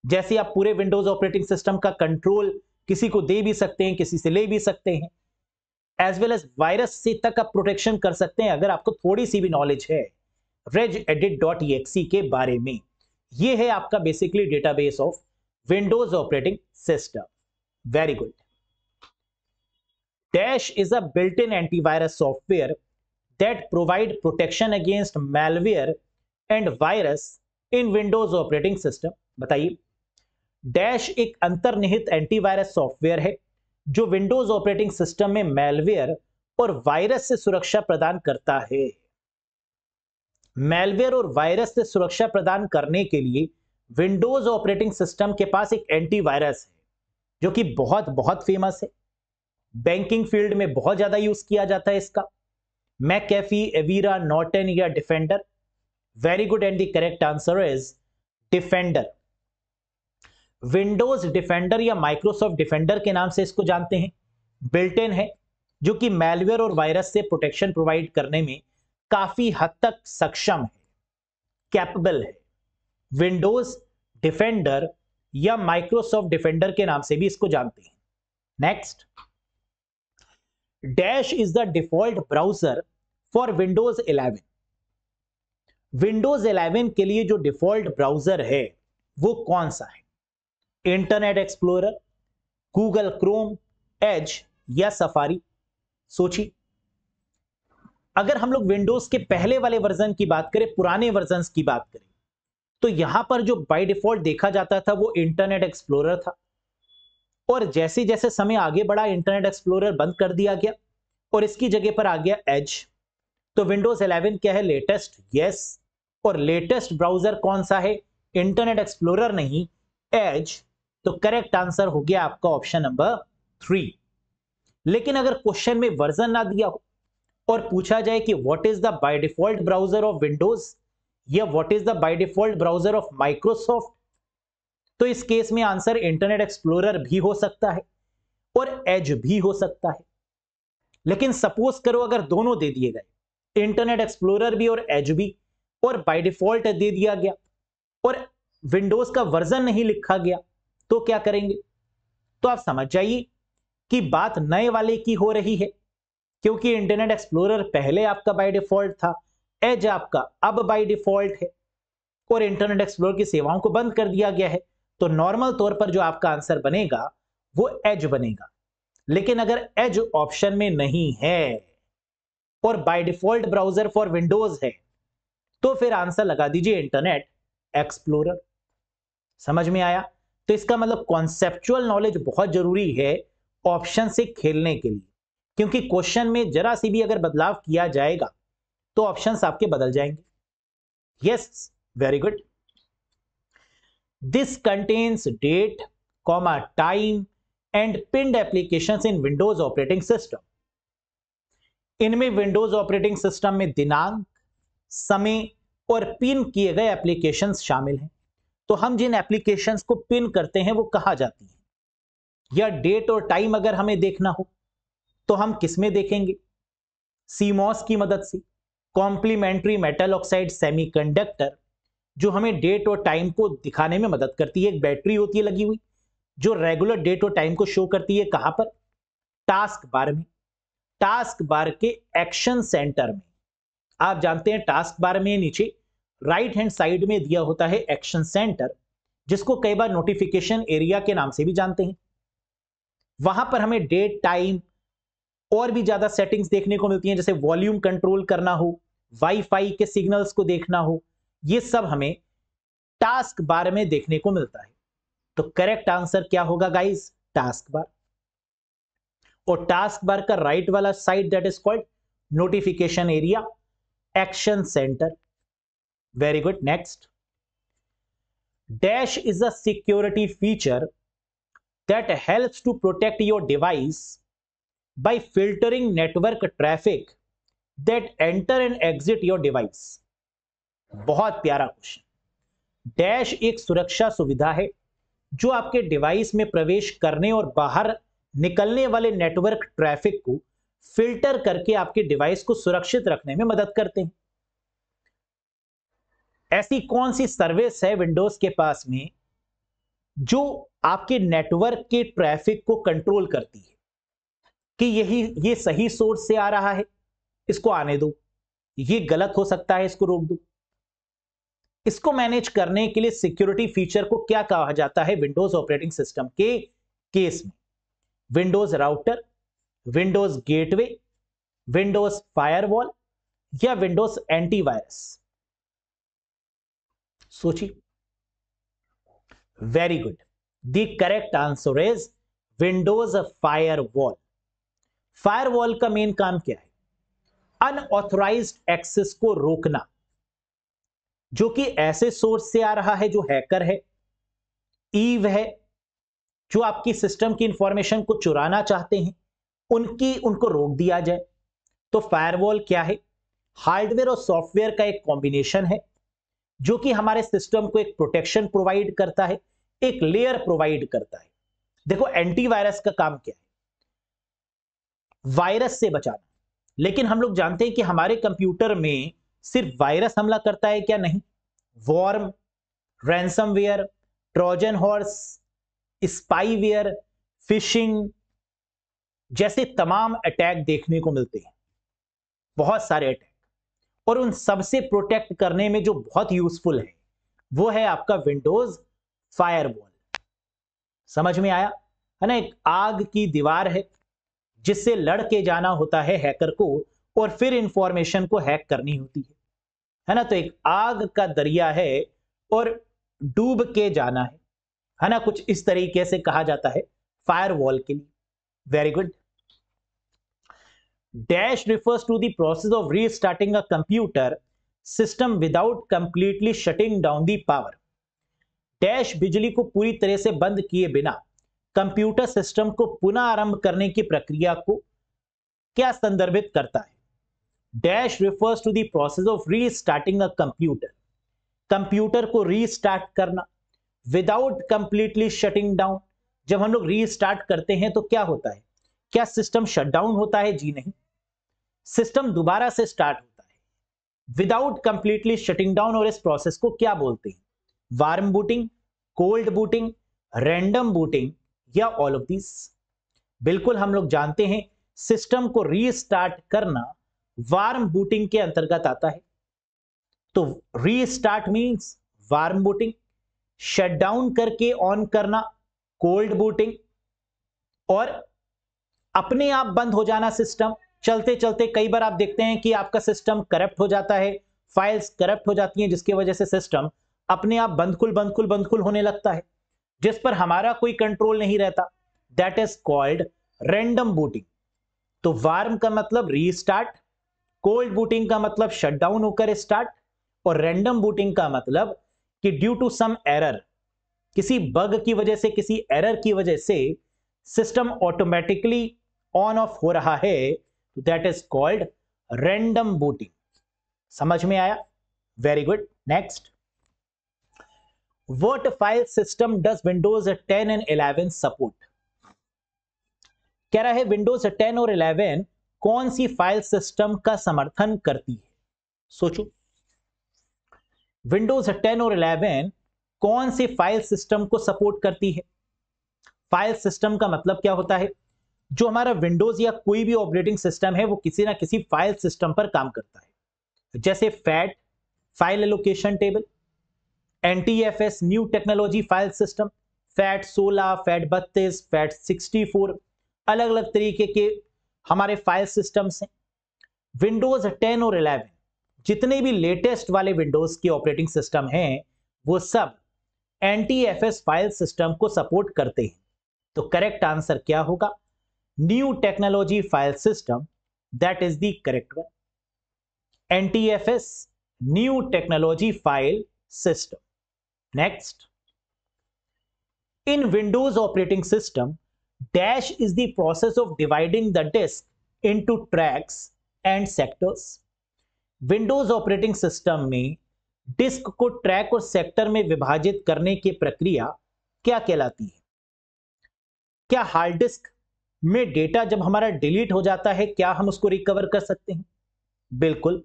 जैसे आप पूरे विंडोज ऑपरेटिंग सिस्टम का कंट्रोल किसी को दे भी सकते हैं, किसी से ले भी सकते हैं, एज वेल एज वायरस से तक आप प्रोटेक्शन कर सकते हैं अगर आपको थोड़ी सी भी नॉलेज है regedit.exe के बारे में। यह है आपका basically database of Windows operating system. Very good. Dash is a built-in antivirus software that provide protection against malware and virus in Windows operating system। बताइए। Dash एक अंतर्निहित एंटीवायरस सॉफ्टवेयर है जो विंडोज ऑपरेटिंग सिस्टम में malware और virus से सुरक्षा प्रदान करता है। मैलवेयर और वायरस से सुरक्षा प्रदान करने के लिए विंडोज ऑपरेटिंग सिस्टम के पास एक एंटीवायरस है जो कि बहुत बहुत फेमस है। बैंकिंग फील्ड में बहुत ज्यादा यूज किया जाता है इसका, मैकएफी, एवीरा, नॉर्टन या defender. Very good, and the correct answer is defender. Windows defender या माइक्रोसॉफ्ट डिफेंडर के नाम से इसको जानते हैं। बिल्ट इन है, जो कि मैलवेयर और वायरस से प्रोटेक्शन प्रोवाइड करने में काफी हद तक सक्षम है, कैपेबल है। विंडोज डिफेंडर या माइक्रोसॉफ्ट डिफेंडर के नाम से भी इसको जानते हैं। Next, dash is the default browser for Windows 11। Windows 11 के लिए जो डिफॉल्ट ब्राउजर है वो कौन सा है? Internet Explorer, Google Chrome, Edge या सफारी? सोचिए। अगर हम लोग विंडोज के पहले वाले वर्जन की बात करें, पुराने वर्जन की बात करें, तो यहां पर जो बाय डिफॉल्ट देखा जाता था वो इंटरनेट एक्सप्लोरर था, और जैसे जैसे समय आगे बढ़ा इंटरनेट एक्सप्लोरर बंद कर दिया गया और इसकी जगह पर आ गया एज। तो विंडोज 11 क्या है? लेटेस्ट। यस। और लेटेस्ट ब्राउजर कौन सा है? इंटरनेट एक्सप्लोरर नहीं, एज। तो करेक्ट आंसर हो गया आपका ऑप्शन नंबर 3। लेकिन अगर क्वेश्चन में वर्जन ना दिया हो और पूछा जाए कि what is the by default browser of Windows या what is the by default browser of Microsoft, तो इस केस में आंसर इंटरनेट एक्सप्लोरर भी हो सकता है और एज भी हो सकता है। लेकिन सपोज करो अगर दोनों दे दिए गए, इंटरनेट एक्सप्लोरर भी और एज भी, और बाय डिफॉल्ट दे दिया गया और विंडोज का वर्जन नहीं लिखा गया, तो क्या करेंगे? तो आप समझ जाइए कि बात नए वाले की हो रही है, क्योंकि इंटरनेट एक्सप्लोरर पहले आपका बाय डिफॉल्ट था, एज आपका अब बाय डिफॉल्ट है, और इंटरनेट एक्सप्लोरर की सेवाओं को बंद कर दिया गया है। तो नॉर्मल तौर पर जो आपका आंसर बनेगा वो एज बनेगा। लेकिन अगर एज ऑप्शन में नहीं है और bye default browser for Windows है, तो फिर आंसर लगा दीजिए इंटरनेट एक्सप्लोरर। समझ में आया? तो इसका मतलब कॉन्सेप्चुअल नॉलेज बहुत जरूरी है ऑप्शन से खेलने के लिए, क्योंकि क्वेश्चन में जरा सी भी अगर बदलाव किया जाएगा तो ऑप्शंस आपके बदल जाएंगे. Yes, very good. This contains date, comma, time and pinned applications in Windows operating system. इनमें विंडोज ऑपरेटिंग सिस्टम में दिनांक, समय और पिन किए गए एप्लीकेशंस शामिल हैं. तो हम जिन एप्लीकेशंस को पिन करते हैं वो कहा जाती हैं, या डेट और टाइम अगर हमें देखना हो तो हम किस में देखेंगे? सीमॉस की मदद से. कॉम्प्लीमेंट्री मेटल ऑक्साइड सेमीकंडक्टर जो हमें डेट और टाइम को दिखाने में मदद करती है. एक बैटरी होती है लगी हुई जो रेगुलर डेट और टाइम को शो करती है. कहां पर? टास्क बार में. टास्क बार के एक्शन सेंटर में. आप जानते हैं टास्क बार में नीचे राइट हैंड साइड में दिया होता है एक्शन सेंटर, जिसको कई बार नोटिफिकेशन एरिया के नाम से भी जानते हैं. वहां पर हमें डेट, टाइम और भी ज्यादा सेटिंग्स देखने को मिलती हैं, जैसे वॉल्यूम कंट्रोल करना हो, वाईफाई के सिग्नल्स को देखना हो, ये सब हमें टास्क बार में देखने को मिलता है. तो करेक्ट आंसर क्या होगा गाइस? Task bar. और टास्क बार का राइट वाला side that is called notification area, action centre. Very good. Next. Dash is a security feature that helps to protect your device by filtering network traffic that enter and exit your device. बहुत प्यारा question. Dash एक सुरक्षा सुविधा है जो आपके device में प्रवेश करने और बाहर निकलने वाले नेटवर्क ट्रैफिक को फिल्टर करके आपके डिवाइस को सुरक्षित रखने में मदद करते हैं. ऐसी कौन सी सर्विस है विंडोज के पास में जो आपके नेटवर्क के ट्रैफिक को कंट्रोल करती है कि ये सही सोर्स से आ रहा है, इसको आने दो, ये गलत हो सकता है, इसको रोक दो. इसको मैनेज करने के लिए सिक्योरिटी फीचर को क्या कहा जाता है विंडोज ऑपरेटिंग सिस्टम के केस में? Windows router, Windows gateway, Windows firewall या विंडोज एंटीवायरस? सोचिए. Very good. The correct answer is Windows firewall. Firewall का मेन काम क्या है? अनऑथराइज्ड एक्सेस को रोकना, जो कि ऐसे सोर्स से आ रहा है जो हैकर है, ईव है, जो आपकी सिस्टम की इंफॉर्मेशन को चुराना चाहते हैं, उनको रोक दिया जाए. तो फायरवॉल क्या है? हार्डवेयर और सॉफ्टवेयर का एक कॉम्बिनेशन है जो कि हमारे सिस्टम को एक प्रोटेक्शन प्रोवाइड करता है, एक लेयर प्रोवाइड करता है. देखो, एंटीवायरस का काम क्या है? वायरस से बचाना. लेकिन हम लोग जानते हैं कि हमारे कंप्यूटर में सिर्फ वायरस हमला करता है क्या? नहीं. Worm, ransomware, Trojan horse, spyware, phishing जैसे तमाम अटैक देखने को मिलते हैं. बहुत सारे अटैक. और उन सबसे प्रोटेक्ट करने में जो बहुत यूजफुल है वो है आपका विंडोज फायरवॉल. समझ में आया है ना? एक आग की दीवार है जिससे लड़के जाना होता है हैकर को और फिर इंफॉर्मेशन को हैक करनी होती है ना? तो एक आग का दरिया है और डूब के जाना है ना? कुछ इस तरीके से कहा जाता है फायरवॉल के लिए. Very good. Dash refers to the process of restarting a computer system without completely shutting down the power. Dash बिजली को पूरी तरह से बंद किए बिना कंप्यूटर सिस्टम को पुनः आरंभ करने की प्रक्रिया को क्या संदर्भित करता है? Dash refers to the process of restarting a computer. Computer को रीस्टार्ट करना विदाउट कंप्लीटली शटिंग डाउन. जब हम लोग रीस्टार्ट करते हैं तो क्या होता है? क्या सिस्टम शटडाउन होता है? जी नहीं. सिस्टम दोबारा से स्टार्ट होता है विदाउट कंप्लीटली शटिंग डाउन. और इस प्रोसेस को क्या बोलते हैं? Warm booting, cold booting, random booting या ऑल ऑफ दिस? बिल्कुल, हम लोग जानते हैं सिस्टम को रीस्टार्ट करना वार्म बूटिंग के अंतर्गत आता है. तो restart means warm booting, shutdown करके ऑन करना कोल्ड बूटिंग, और अपने आप बंद हो जाना सिस्टम. चलते चलते कई बार आप देखते हैं कि आपका सिस्टम करप्ट हो जाता है, फाइल्स करप्ट हो जाती हैं, जिसकी वजह से सिस्टम अपने आप बंद खुल होने लगता है, जिस पर हमारा कोई कंट्रोल नहीं रहता, that is called random booting. तो वार्म का मतलब रीस्टार्ट, कोल्ड बूटिंग का मतलब शटडाउन होकर स्टार्ट, और रैंडम बूटिंग का मतलब कि ड्यू टू सम एरर, किसी बग की वजह से, किसी एरर की वजह से सिस्टम ऑटोमेटिकली ऑन ऑफ हो रहा है, that is called random booting. समझ में आया? Very good. Next, what file system does Windows 10 and 11 support? कह रहा है विंडोज 10 और 11 कौन सी फाइल सिस्टम का समर्थन करती है? सोचो, विंडोज 10 और 11 कौन सी फाइल सिस्टम को सपोर्ट करती है? फाइल सिस्टम का मतलब क्या होता है? जो हमारा विंडोज या कोई भी ऑपरेटिंग सिस्टम है वो किसी ना किसी फाइल सिस्टम पर काम करता है, जैसे fat file allocation table, NTFS new technology file system, fat 16, fat 32, fat 64, अलग अलग तरीके के हमारे फाइल सिस्टम्स हैं। विंडोज 10 और 11 जितने भी लेटेस्ट वाले विंडोज के ऑपरेटिंग सिस्टम हैं वो सब एनटीएफएस फाइल सिस्टम को सपोर्ट करते हैं। तो करेक्ट आंसर क्या होगा? New technology file system, that is the correct one. NTFS new technology file system. Next, in Windows operating system dash is the process of dividing the disk into tracks and sectors. Windows operating system में disk को track और sector में विभाजित करने की प्रक्रिया क्या कहलाती है? क्या हार्ड डिस्क में डेटा जब हमारा डिलीट हो जाता है क्या हम उसको रिकवर कर सकते हैं? बिल्कुल।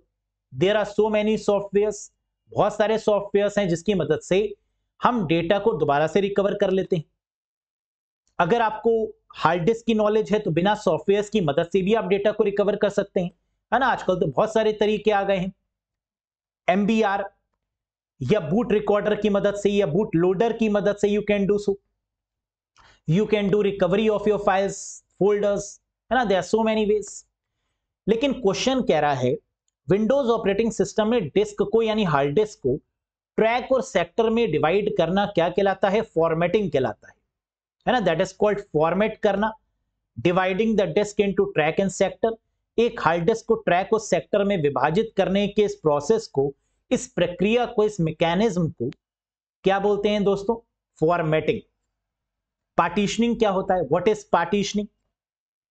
There are so many softwares, बहुत सारे सॉफ्टवेयर्स हैं जिसकी मदद से हम डेटा को दोबारा से रिकवर कर लेते हैं। अगर आपको हार्ड डिस्क की नॉलेज है तो बिना सॉफ्टवेयर की मदद से भी आप डेटा को रिकवर कर सकते हैं, है ना। आजकल तो बहुत सारे तरीके आ गए हैं, MBR या बूट रिकॉर्डर की मदद से या बूट लोडर की मदद से you can do so, you can do recovery of your files, folders, है ना। There are so many ways. लेकिन क्वेश्चन कह रहा है विंडोज ऑपरेटिंग सिस्टम में डिस्क को यानी हार्ड डिस्क को ट्रैक और सेक्टर में डिवाइड करना क्या कहलाता है? फॉर्मेटिंग कहलाता है ना। दैट इज कॉल्ड फॉर्मेट करना, dividing the disk into track and sector. एक हार्ड डिस्क को ट्रैक और सेक्टर में विभाजित करने के इस प्रोसेस को, इस प्रक्रिया को, इस मैकेनिज्म को क्या बोलते हैं दोस्तों? फॉर्मेटिंग। पार्टीशनिंग क्या होता है? What is partitioning?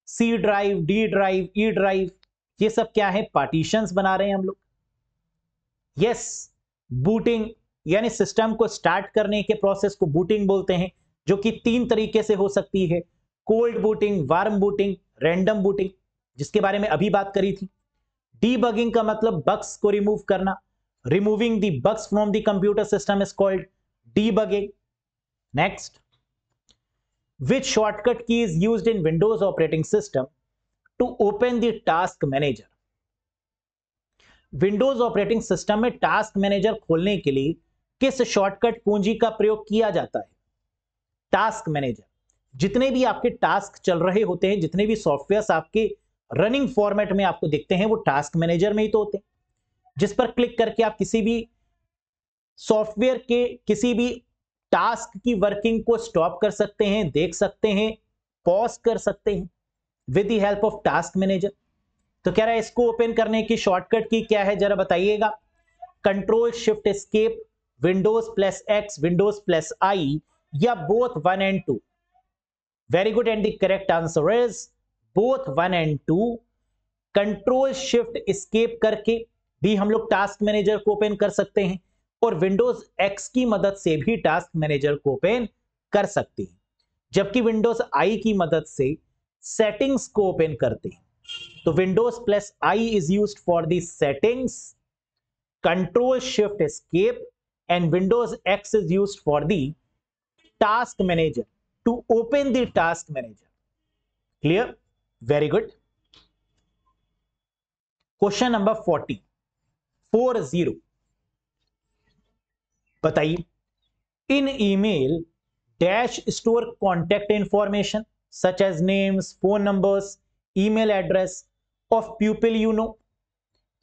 C drive, D drive, E drive, ये सब क्या है? पार्टीशंस बना रहे हैं हम लोग। यस, बूटिंग यानी सिस्टम को स्टार्ट करने के प्रोसेस को बूटिंग बोलते हैं, जो कि 3 तरीके से हो सकती है, cold booting, warm booting, random booting, जिसके बारे में अभी बात करी थी। डीबगिंग का मतलब बग्स को रिमूव करना, removing the bugs from the computer system is called debugging. Next, which shortcut key is used in Windows operating system to open the task manager? Windows operating system में task manager खोलने के लिए किस shortcut कुंजी का प्रयोग किया जाता है? टास्क मैनेजर, जितने भी आपके टास्क चल रहे होते हैं, जितने भी सॉफ्टवेयर आपके रनिंग फॉर्मेट में आपको दिखते हैं, वो टास्क मैनेजर में ही तो होते हैं, जिस पर क्लिक करके आप किसी भी सॉफ्टवेयर के किसी भी टास्क की वर्किंग को स्टॉप कर सकते हैं, देख सकते हैं, पॉज कर सकते हैं with the help of task manager. तो कह रहा है इसको ओपन करने की शॉर्टकट की क्या है, जरा बताइएगा। Control shift escape, Windows plus X, Windows plus I, या both 1 and 2? Very good, and the correct answer is both 1 and 2। Control shift escape करके भी हम लोग टास्क मैनेजर को ओपन कर सकते हैं और विंडोज एक्स की मदद से भी टास्क मैनेजर को ओपन कर सकते हैं, जबकि विंडोज आई की मदद से सेटिंग्स को ओपन करते हैं। तो Windows plus I is used for the settings, control shift escape, and Windows X is used for the task manager to open the task manager. Clear? Very good. Question number 40 बताइए, in email dash store contact information such as names, phone numbers, email address of people you know.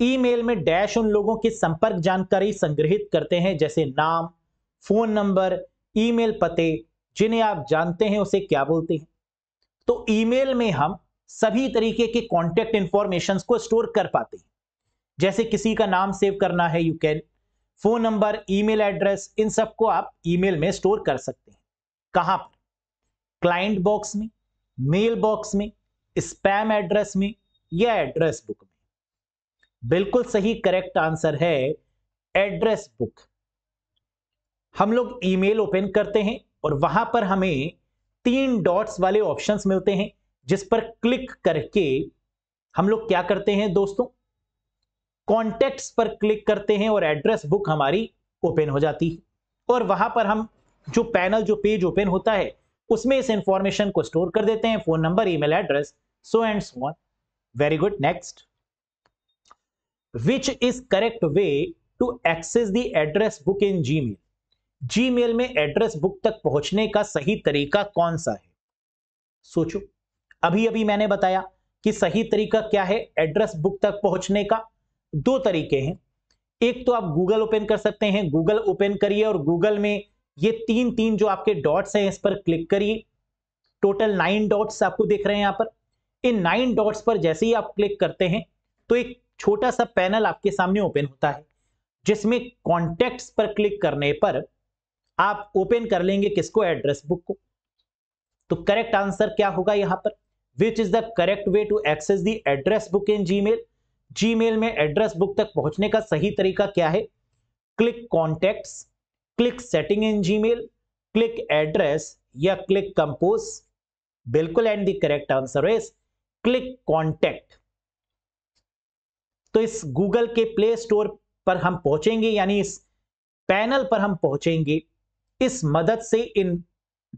Email में dash उन लोगों की संपर्क जानकारी संग्रहित करते हैं जैसे नाम, फोन नंबर, ईमेल पते, जिन्हें आप जानते हैं उसे क्या बोलते हैं। तो ईमेल में हम सभी तरीके के कॉन्टेक्ट इंफॉर्मेशन को स्टोर कर पाते हैं, जैसे किसी का नाम सेव करना है, you can, phone number, email address, इन सबको आप ईमेल में स्टोर कर सकते हैं। कहां पर? क्लाइंट बॉक्स में, मेल बॉक्स में, स्पैम एड्रेस में या एड्रेस बुक में। बिल्कुल सही करेक्ट आंसर है एड्रेस बुक। हम लोग ईमेल ओपन करते हैं और वहां पर हमें 3 डॉट्स वाले ऑप्शंस मिलते हैं, जिस पर क्लिक करके हम लोग क्या करते हैं दोस्तों, कॉन्टेक्ट्स पर क्लिक करते हैं और एड्रेस बुक हमारी ओपन हो जाती है। और वहां पर हम जो पैनल, जो पेज ओपन होता है, उसमें इस इंफॉर्मेशन को स्टोर कर देते हैं, phone number, email address, so and so on. Very good. Next, which is correct way to access the address book in Gmail? Gmail में एड्रेस बुक तक पहुंचने का सही तरीका कौन सा है? सोचो। अभी अभी मैंने बताया कि सही तरीका क्या है एड्रेस बुक तक पहुंचने का। 2 तरीके हैं। एक तो आप गूगल ओपन कर सकते हैं, गूगल ओपन करिए और गूगल में ये 3 जो आपके डॉट्स हैं इस पर क्लिक करिए। टोटल 9 डॉट्स आपको दिख रहे हैं यहां पर। इन 9 डॉट्स पर जैसे ही आप क्लिक करते हैं तो एक छोटा सा पैनल आपके सामने ओपन होता है, जिसमें कॉन्टेक्ट्स पर क्लिक करने पर आप ओपन कर लेंगे किसको? एड्रेस बुक को। तो करेक्ट आंसर क्या होगा यहां पर? Which is the correct way to access the address book in Gmail? Gmail में एड्रेस बुक तक पहुंचने का सही तरीका क्या है? Click contacts, click setting in Gmail, click address या क्लिक कंपोज? बिल्कुल, and the correct answer is click contact. तो इस गूगल के प्ले स्टोर पर हम पहुंचेंगे, यानी इस पैनल पर हम पहुंचेंगे इस मदद से, इन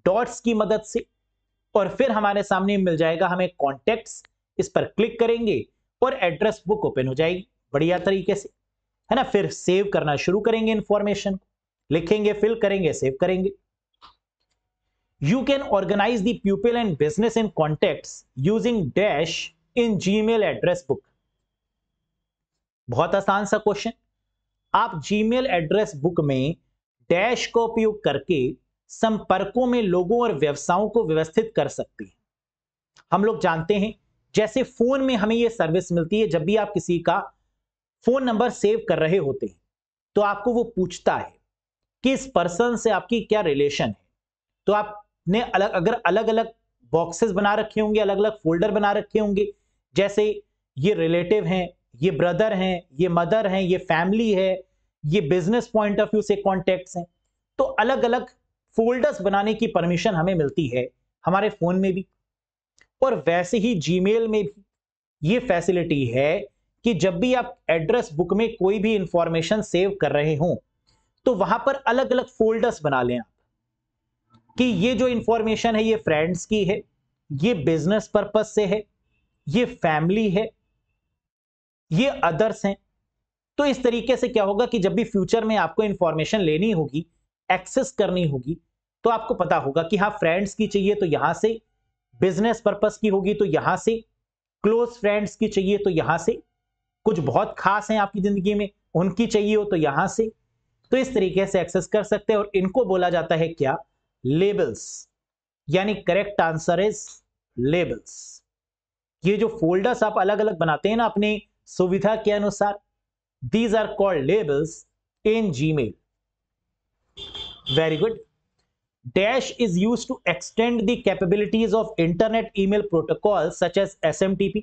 डॉट्स की मदद से, और फिर हमारे सामने मिल जाएगा हमें कॉन्टेक्ट्स। इस पर क्लिक करेंगे और एड्रेस बुक ओपन हो जाएगी बढ़िया तरीके से, है ना। फिर सेव करना शुरू करेंगे इंफॉर्मेशन को, लिखेंगे, फिल करेंगे, सेव करेंगे। You can organise the people and business in contacts using dash in Gmail address book. बहुत आसान सा क्वेश्चन। आप जीमेल एड्रेस बुक में डैश का उपयोग करके संपर्कों में लोगों और व्यवसायों को व्यवस्थित कर सकते हैं। हम लोग जानते हैं, जैसे फोन में हमें यह सर्विस मिलती है, जब भी आप किसी का फोन नंबर सेव कर रहे होते हैं तो आपको वो पूछता है कि इस पर्सन से आपकी क्या रिलेशन है। तो आपने अगर अलग अलग बॉक्सेस बना रखे होंगे, अलग अलग फोल्डर बना रखे होंगे, जैसे ये रिलेटिव हैं, ये ब्रदर हैं, ये मदर हैं, ये फैमिली है, ये बिजनेस पॉइंट ऑफ व्यू से कॉन्टेक्ट्स हैं। तो अलग अलग फोल्डर्स बनाने की परमिशन हमें मिलती है हमारे फोन में भी, और वैसे ही जीमेल में भी ये फैसिलिटी है कि जब भी आप एड्रेस बुक में कोई भी इंफॉर्मेशन सेव कर रहे हो तो वहां पर अलग अलग फोल्डर्स बना लें आप, कि ये जो इंफॉर्मेशन है ये फ्रेंड्स की है, ये बिजनेस पर्पस से है, ये फैमिली है, ये अदर्स हैं। तो इस तरीके से क्या होगा कि जब भी फ्यूचर में आपको इंफॉर्मेशन लेनी होगी, एक्सेस करनी होगी, तो आपको पता होगा कि हाँ, फ्रेंड्स की चाहिए तो यहां से, बिजनेस पर्पस की होगी तो यहां से, क्लोज फ्रेंड्स की चाहिए तो यहां से, कुछ बहुत खास हैं आपकी जिंदगी में उनकी चाहिए हो तो यहां से। तो इस तरीके से एक्सेस कर सकते हैं और इनको बोला जाता है क्या? लेबल्स। यानी करेक्ट आंसर इज लेबल्स। ये जो फोल्डर्स आप अलग अलग बनाते हैं ना अपनी सुविधा के अनुसार, these are called labels in Gmail. Very good. Dash is used to extend the capabilities of internet email protocols such as SMTP.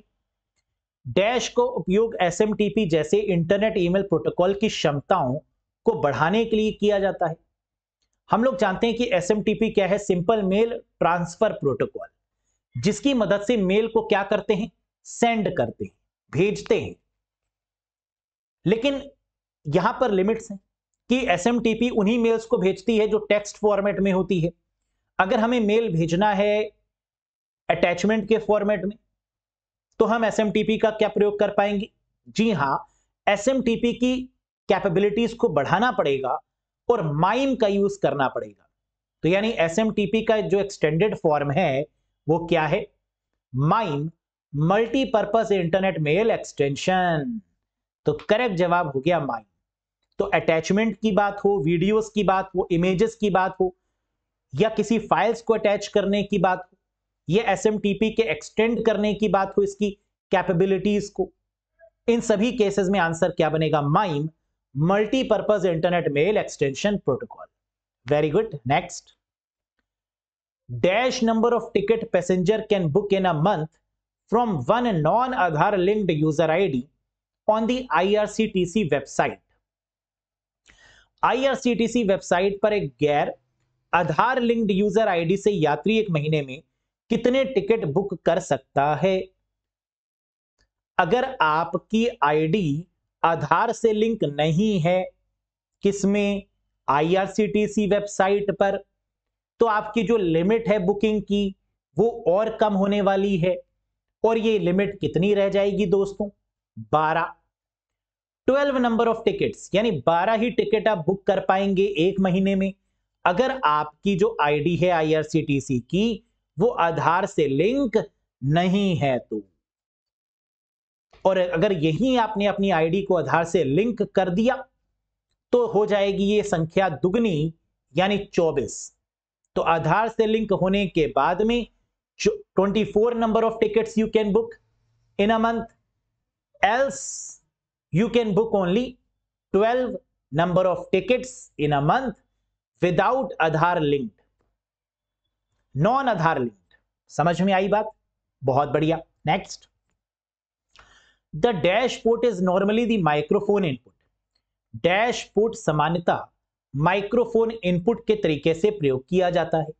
Dash का उपयोग SMTP जैसे इंटरनेट ईमेल प्रोटोकॉल की क्षमताओं को बढ़ाने के लिए किया जाता है। हम लोग जानते हैं कि SMTP क्या है? सिंपल मेल ट्रांसफर प्रोटोकॉल, जिसकी मदद से मेल को क्या करते हैं? सेंड करते हैं, भेजते हैं। लेकिन यहां पर लिमिट्स हैं कि SMTP उन्हीं मेल्स को भेजती है जो टेक्स्ट फॉर्मेट में होती है। अगर हमें मेल भेजना है अटैचमेंट के फॉर्मेट में तो हम SMTP का क्या प्रयोग कर पाएंगे? जी हां, SMTP की कैपेबिलिटीज को बढ़ाना पड़ेगा और माइम का यूज करना पड़ेगा। तो यानी SMTP का जो एक्सटेंडेड फॉर्म है वो क्या है? MIME, multipurpose internet mail extension. तो करेक्ट जवाब हो गया माइम। तो अटैचमेंट की बात हो, वीडियोस की बात हो, इमेजेस की बात हो, या किसी फाइल्स को अटैच करने की बात हो, या एसएमटीपी के एक्सटेंड करने की बात हो, इसकी कैपेबिलिटीज को, इन सभी केसेस में आंसर क्या बनेगा? MIME, multipurpose internet mail extension protocol. Very good. Next, dash number of ticket passenger can book in a month from one non Aadhaar linked user ID on the IRCTC website. IRCTC website पर एक गैर आधार linked user ID से यात्री एक महीने में कितने ticket book कर सकता है? अगर आपकी आईडी आधार से लिंक नहीं है, किसमें? आईआरसीटीसी वेबसाइट पर, तो आपकी जो लिमिट है बुकिंग की वो और कम होने वाली है। और ये लिमिट कितनी रह जाएगी दोस्तों? 12। 12 नंबर ऑफ टिकट्स, यानी 12 ही टिकट आप बुक कर पाएंगे एक महीने में, अगर आपकी जो आईडी है आईआरसीटीसी की वो आधार से लिंक नहीं है तो। और अगर यही आपने अपनी आईडी को आधार से लिंक कर दिया तो हो जाएगी ये संख्या दुगनी, यानी 24। तो आधार से लिंक होने के बाद में 24 number of tickets you can book in a month, else you can book only 12 number of tickets in a month without Aadhaar linked, non Aadhaar linked। समझ में आई बात? बहुत बढ़िया। Next, the dash port is normally the microphone input. Dash port सामान्यतः microphone input के तरीके से प्रयोग किया जाता है।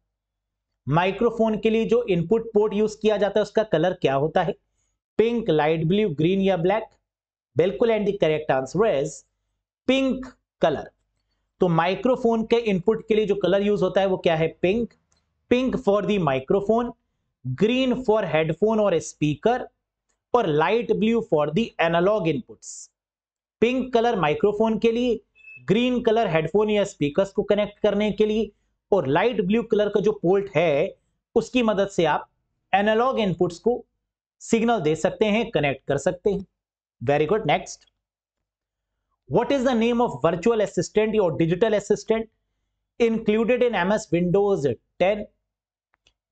माइक्रोफोन के लिए जो इनपुट पोर्ट यूज किया जाता है उसका कलर क्या होता है? पिंक, लाइट ब्लू, ग्रीन या ब्लैक? बिल्कुल, and the correct answer is pink colour. तो माइक्रोफोन के इनपुट के लिए जो कलर यूज होता है वो क्या है? Pink. Pink for the microphone, green for headphone और स्पीकर, और light blue for the analogue inputs. Pink colour microphone के लिए, ग्रीन कलर हेडफोन या स्पीकर्स को कनेक्ट करने के लिए, और लाइट ब्लू कलर का जो पोर्ट है उसकी मदद से आप एनालॉग इनपुट्स को सिग्नल दे सकते हैं, कनेक्ट कर सकते हैं। Very good. Next, what is the name of virtual assistant or digital assistant included in MS Windows 10?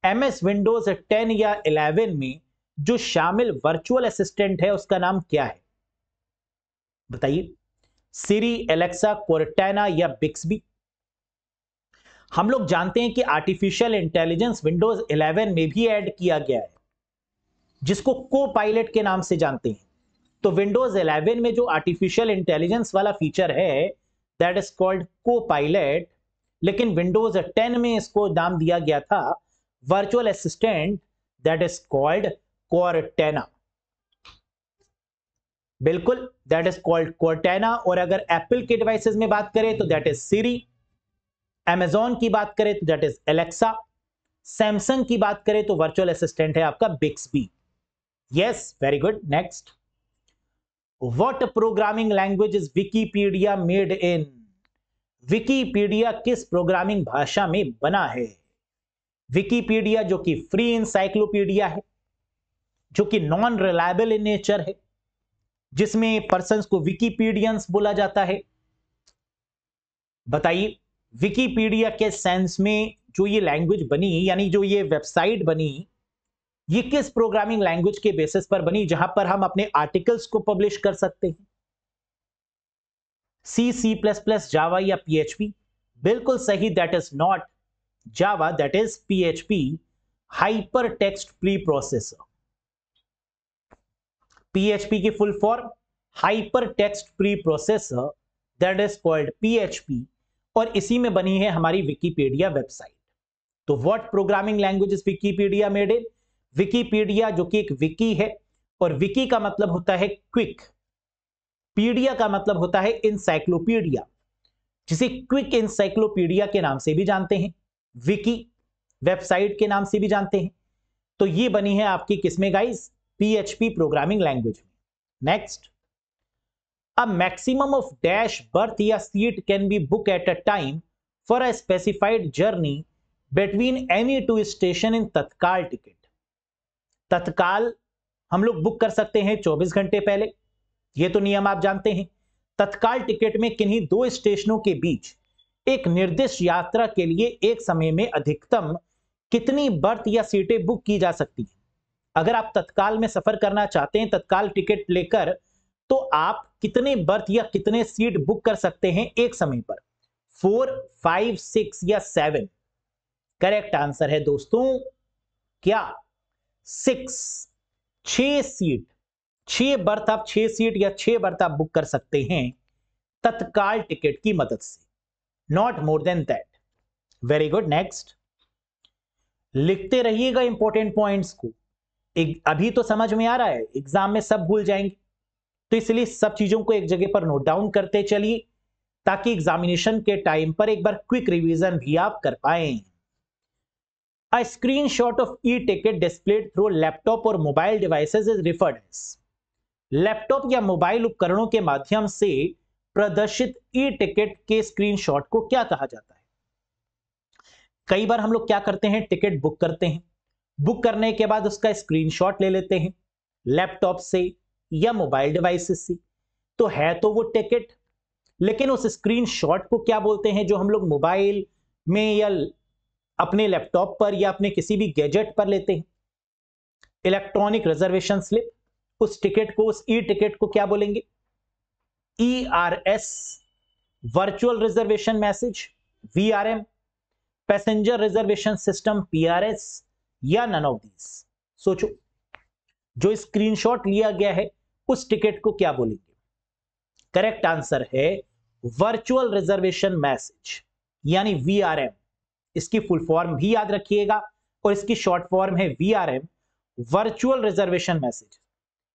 MS Windows 10 या 11 में जो शामिल वर्चुअल असिस्टेंट है उसका नाम क्या है? बताइए। सिरी, एलेक्सा, कोर्टाना या बिक्सबी? हम लोग जानते हैं कि आर्टिफिशियल इंटेलिजेंस विंडोज 11 में भी ऐड किया गया है, जिसको को पायलट के नाम से जानते हैं। तो विंडोज 11 में जो आर्टिफिशियल इंटेलिजेंस वाला फीचर है दैट इज कॉल्ड को पायलट, लेकिन विंडोज 10 में इसको नाम दिया गया था virtual assistant that is called Cortana. बिल्कुल, दैट इज कॉल्ड कोर्टाना। और अगर एप्पल के डिवाइसेस में बात करें तो दैट इज सिरी, अमेजॉन की बात करें तो दैट इज एलेक्सा, सैमसंग की बात करें तो वर्चुअल असिस्टेंट है आपका Bixby. Yes, very good. Next, What programming language is Wikipedia made in? Wikipedia किस प्रोग्रामिंग भाषा में बना है? Wikipedia जो कि फ्री इंसाइक्लोपीडिया है, जो कि नॉन रिलायबल इन नेचर है, जिसमें पर्सन्स को विकीपीडियंस बोला जाता है। बताइए, विकीपीडिया के सेंस में जो ये लैंग्वेज बनी, यानी जो ये वेबसाइट बनी, ये किस प्रोग्रामिंग लैंग्वेज के बेसिस पर बनी जहां पर हम अपने आर्टिकल्स को पब्लिश कर सकते हैं? सी, सी प्लस प्लस, जावा या पीएचपी? बिल्कुल सही, that is not Java, that is PHP, hypertext preprocessor. PHP की full form hypertext preprocessor, that is called PHP, और इसी में बनी है हमारी विकीपीडिया वेबसाइट। तो what programming language is Wikipedia made in? Wikipedia जो कि एक विकी है, और विकी का मतलब होता है क्विक, पीडिया का मतलब होता है इंसाइक्लोपीडिया, जिसे क्विक इंसाइक्लोपीडिया के नाम से भी जानते हैं, विकी वेबसाइट के नाम से भी जानते हैं। तो ये बनी है आपकी किसमें गाइस? पीएचपी प्रोग्रामिंग लैंग्वेज में। Next, a maximum of dash berth या seat can be book at a time for a specified journey between any two station in Tatkal ticket. तत्काल हम लोग बुक कर सकते हैं 24 घंटे पहले, ये तो नियम आप जानते हैं। तत्काल टिकट में किन्हीं दो स्टेशनों के बीच एक निर्दिष्ट यात्रा के लिए एक समय में अधिकतम कितनी बर्थ या सीटें बुक की जा सकती हैं। अगर आप तत्काल में सफर करना चाहते हैं तत्काल टिकट लेकर, तो आप कितने बर्थ या कितने सीट बुक कर सकते हैं एक समय पर? 4, 5, 6 या 7? करेक्ट आंसर है दोस्तों क्या? 6, 6 सीट, 6 बर्थ आप 6 सीट या 6 बर्थ आप बुक कर सकते हैं तत्काल टिकट की मदद से, not more than that. Very good. Next, लिखते रहिएगा इंपॉर्टेंट पॉइंट्स को। अभी तो समझ में आ रहा है, एग्जाम में सब भूल जाएंगे, तो इसलिए सब चीजों को एक जगह पर नोट डाउन करते चलिए ताकि एग्जामिनेशन के टाइम पर एक बार क्विक रिवीजन भी आप कर पाएं। A screenshot of e-ticket displayed through laptop or mobile devices is referred as। Laptop या मोबाइल उपकरणों के माध्यम से प्रदर्शित ई टिकट के स्क्रीनशॉट को क्या कहा जाता है? कई बार हम लोग क्या करते हैं, टिकट बुक करते हैं, बुक करने के बाद उसका स्क्रीनशॉट ले लेते हैं लैपटॉप से या मोबाइल डिवाइसेस से, तो है तो वो टिकट, लेकिन उस स्क्रीनशॉट को क्या बोलते हैं जो हम लोग मोबाइल में या अपने लैपटॉप पर या अपने किसी भी गैजेट पर लेते हैं? Electronic reservation slip. उस टिकट को, उस ई टिकट को क्या बोलेंगे? ERS, virtual reservation message VRM, passenger reservation system PRS, या नन ऑफ दीज? सोचो, जो स्क्रीनशॉट लिया गया है उस टिकट को क्या बोलेंगे? करेक्ट आंसर है वर्चुअल रिजर्वेशन मैसेज यानी VRM। इसकी फुल फॉर्म भी याद रखिएगा और इसकी शॉर्ट फॉर्म है VRM, वर्चुअल रिजर्वेशन मैसेज।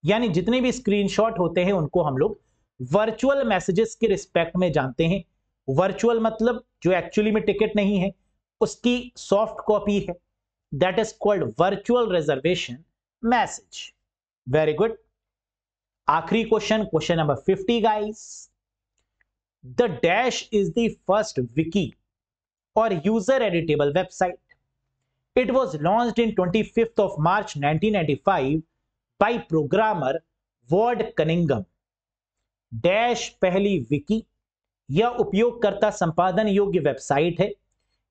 यानी जितने भी स्क्रीनशॉट होते हैं उनको हम लोग वर्चुअल मैसेजेस के रिस्पेक्ट में जानते हैं। वर्चुअल मतलब जो एक्चुअली में टिकट नहीं है, उसकी सॉफ्ट कॉपी है, that is called virtual reservation message. Very good. आखिरी question, question number 50 guys. The dash is the first wiki or user editable website. It was launched in 25th of March 1995 by programmer Ward Cunningham। Dash पहली विकी या उपयोगकर्ता संपादन योग्य website है।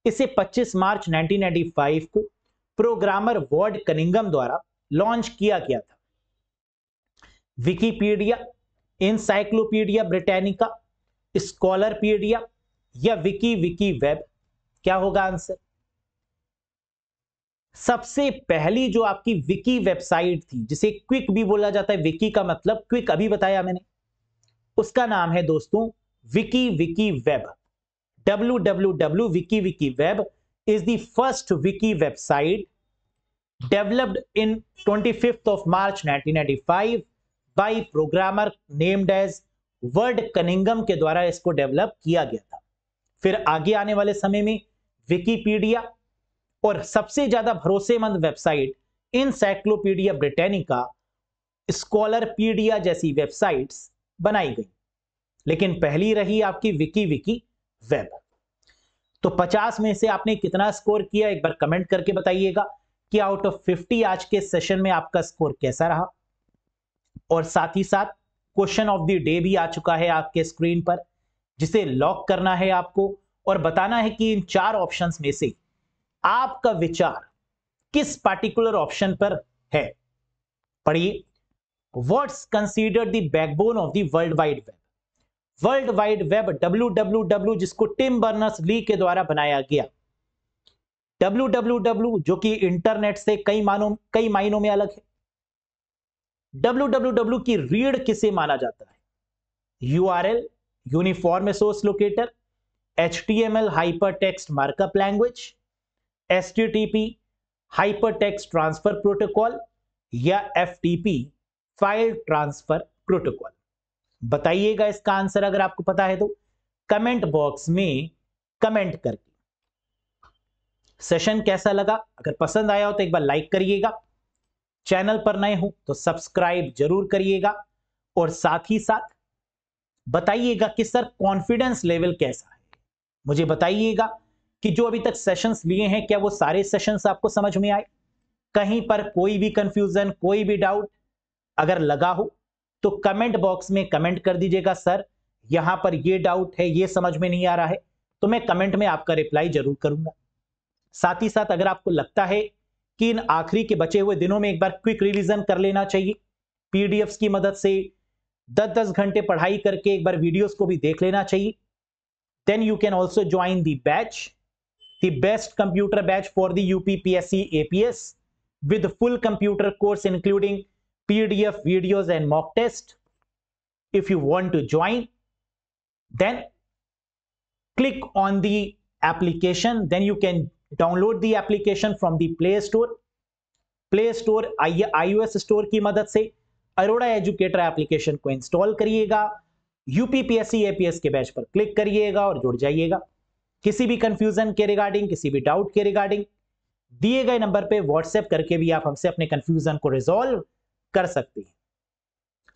इसे 25 मार्च 1995 को programmer ward Cunningham द्वारा लॉन्च किया गया था। विकीपीडिया, एनसाइक्लोपीडिया ब्रिटानिका, स्कॉलरपीडिया या विकी वेब? क्या होगा आंसर? सबसे पहली जो आपकी विकी वेबसाइट थी, जिसे क्विक भी बोला जाता है, विकी का मतलब क्विक अभी बताया मैंने, उसका नाम है दोस्तों Vicky web. www.wiki-web is the first wiki website developed in 25th of March 1995 by programmer named as word Cunningham के द्वारा इसको डेवलप किया गया था। फिर आगे आने वाले समय में विकीपीडिया और सबसे ज्यादा भरोसेमंद वेबसाइट एनसाइक्लोपीडिया ब्रिटानिका, स्कॉलरपीडिया जैसी वेबसाइट्स बनाई गई, लेकिन पहली रही आपकी विकी वेब। तो 50 में से आपने कितना स्कोर किया, एक बार कमेंट करके बताइएगा कि आउट ऑफ 50 आज के सेशन में आपका स्कोर कैसा रहा। और साथ ही साथ क्वेश्चन ऑफ द डे भी आ चुका है आपके स्क्रीन पर, जिसे लॉक करना है आपको और बताना है कि इन 4 ऑप्शंस में से आपका विचार किस पार्टिकुलर ऑप्शन पर है। पढ़िए, what's considered the backbone of the world wide web? World wide web www, जिसको टिम बर्नर्स ली के द्वारा बनाया गया। www जो कि इंटरनेट से कई मायनों में अलग है। www की रीढ़ किसे माना जाता है? URL, uniform source locator, HTML hypertext markup language, HTTP hypertext transfer protocol या FTP फाइल ट्रांसफर प्रोटोकॉल? बताइएगा इसका आंसर अगर आपको पता है तो कमेंट बॉक्स में कमेंट करके। सेशन कैसा लगा? अगर पसंद आया हो तो एक बार लाइक करिएगा, चैनल पर नए हो तो सब्सक्राइब जरूर करिएगा और साथ ही साथ बताइएगा कि सर कॉन्फिडेंस लेवल कैसा है। मुझे बताइएगा कि जो अभी तक सेशंस लिए हैं क्या वो सारे सेशंस आपको समझ में आए, कहीं पर कोई भी कंफ्यूजन, कोई भी डाउट अगर लगा हो तो कमेंट बॉक्स में कमेंट कर दीजिएगा, सर यहां पर ये डाउट है, ये समझ में नहीं आ रहा है, तो मैं कमेंट में आपका रिप्लाई जरूर करूंगा। साथ ही साथ अगर आपको लगता है कि इन आखिरी के बचे हुए दिनों में एक बार क्विक रिवीजन कर लेना चाहिए, पीडीएफ्स की मदद से 10-10 घंटे पढ़ाई करके एक बार वीडियोस को भी देख लेना चाहिए, then you can also join the batch, the best computer batch for the UPPSC APS with full computer course including PDF videos and mock test. If you want to join, then click on the application, then you can download the application from the Play Store iOS store की मदद से Arora educator application को install करिएगा, UPPSC APS के batch पर click करिएगा और जुड़ जाइएगा। किसी भी कंफ्यूजन के रिगार्डिंग, किसी भी डाउट के रिगार्डिंग दिए गए नंबर पे व्हाट्सएप करके भी आप हमसे अपने कंफ्यूजन को रिजॉल्व कर सकते हैं।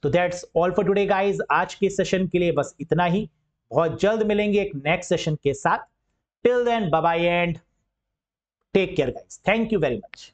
तो that's all for today guys, आज के सेशन के लिए बस इतना ही। बहुत जल्द मिलेंगे एक नेक्स्ट सेशन के साथ। Till then bye bye and take care guys, thank you very much.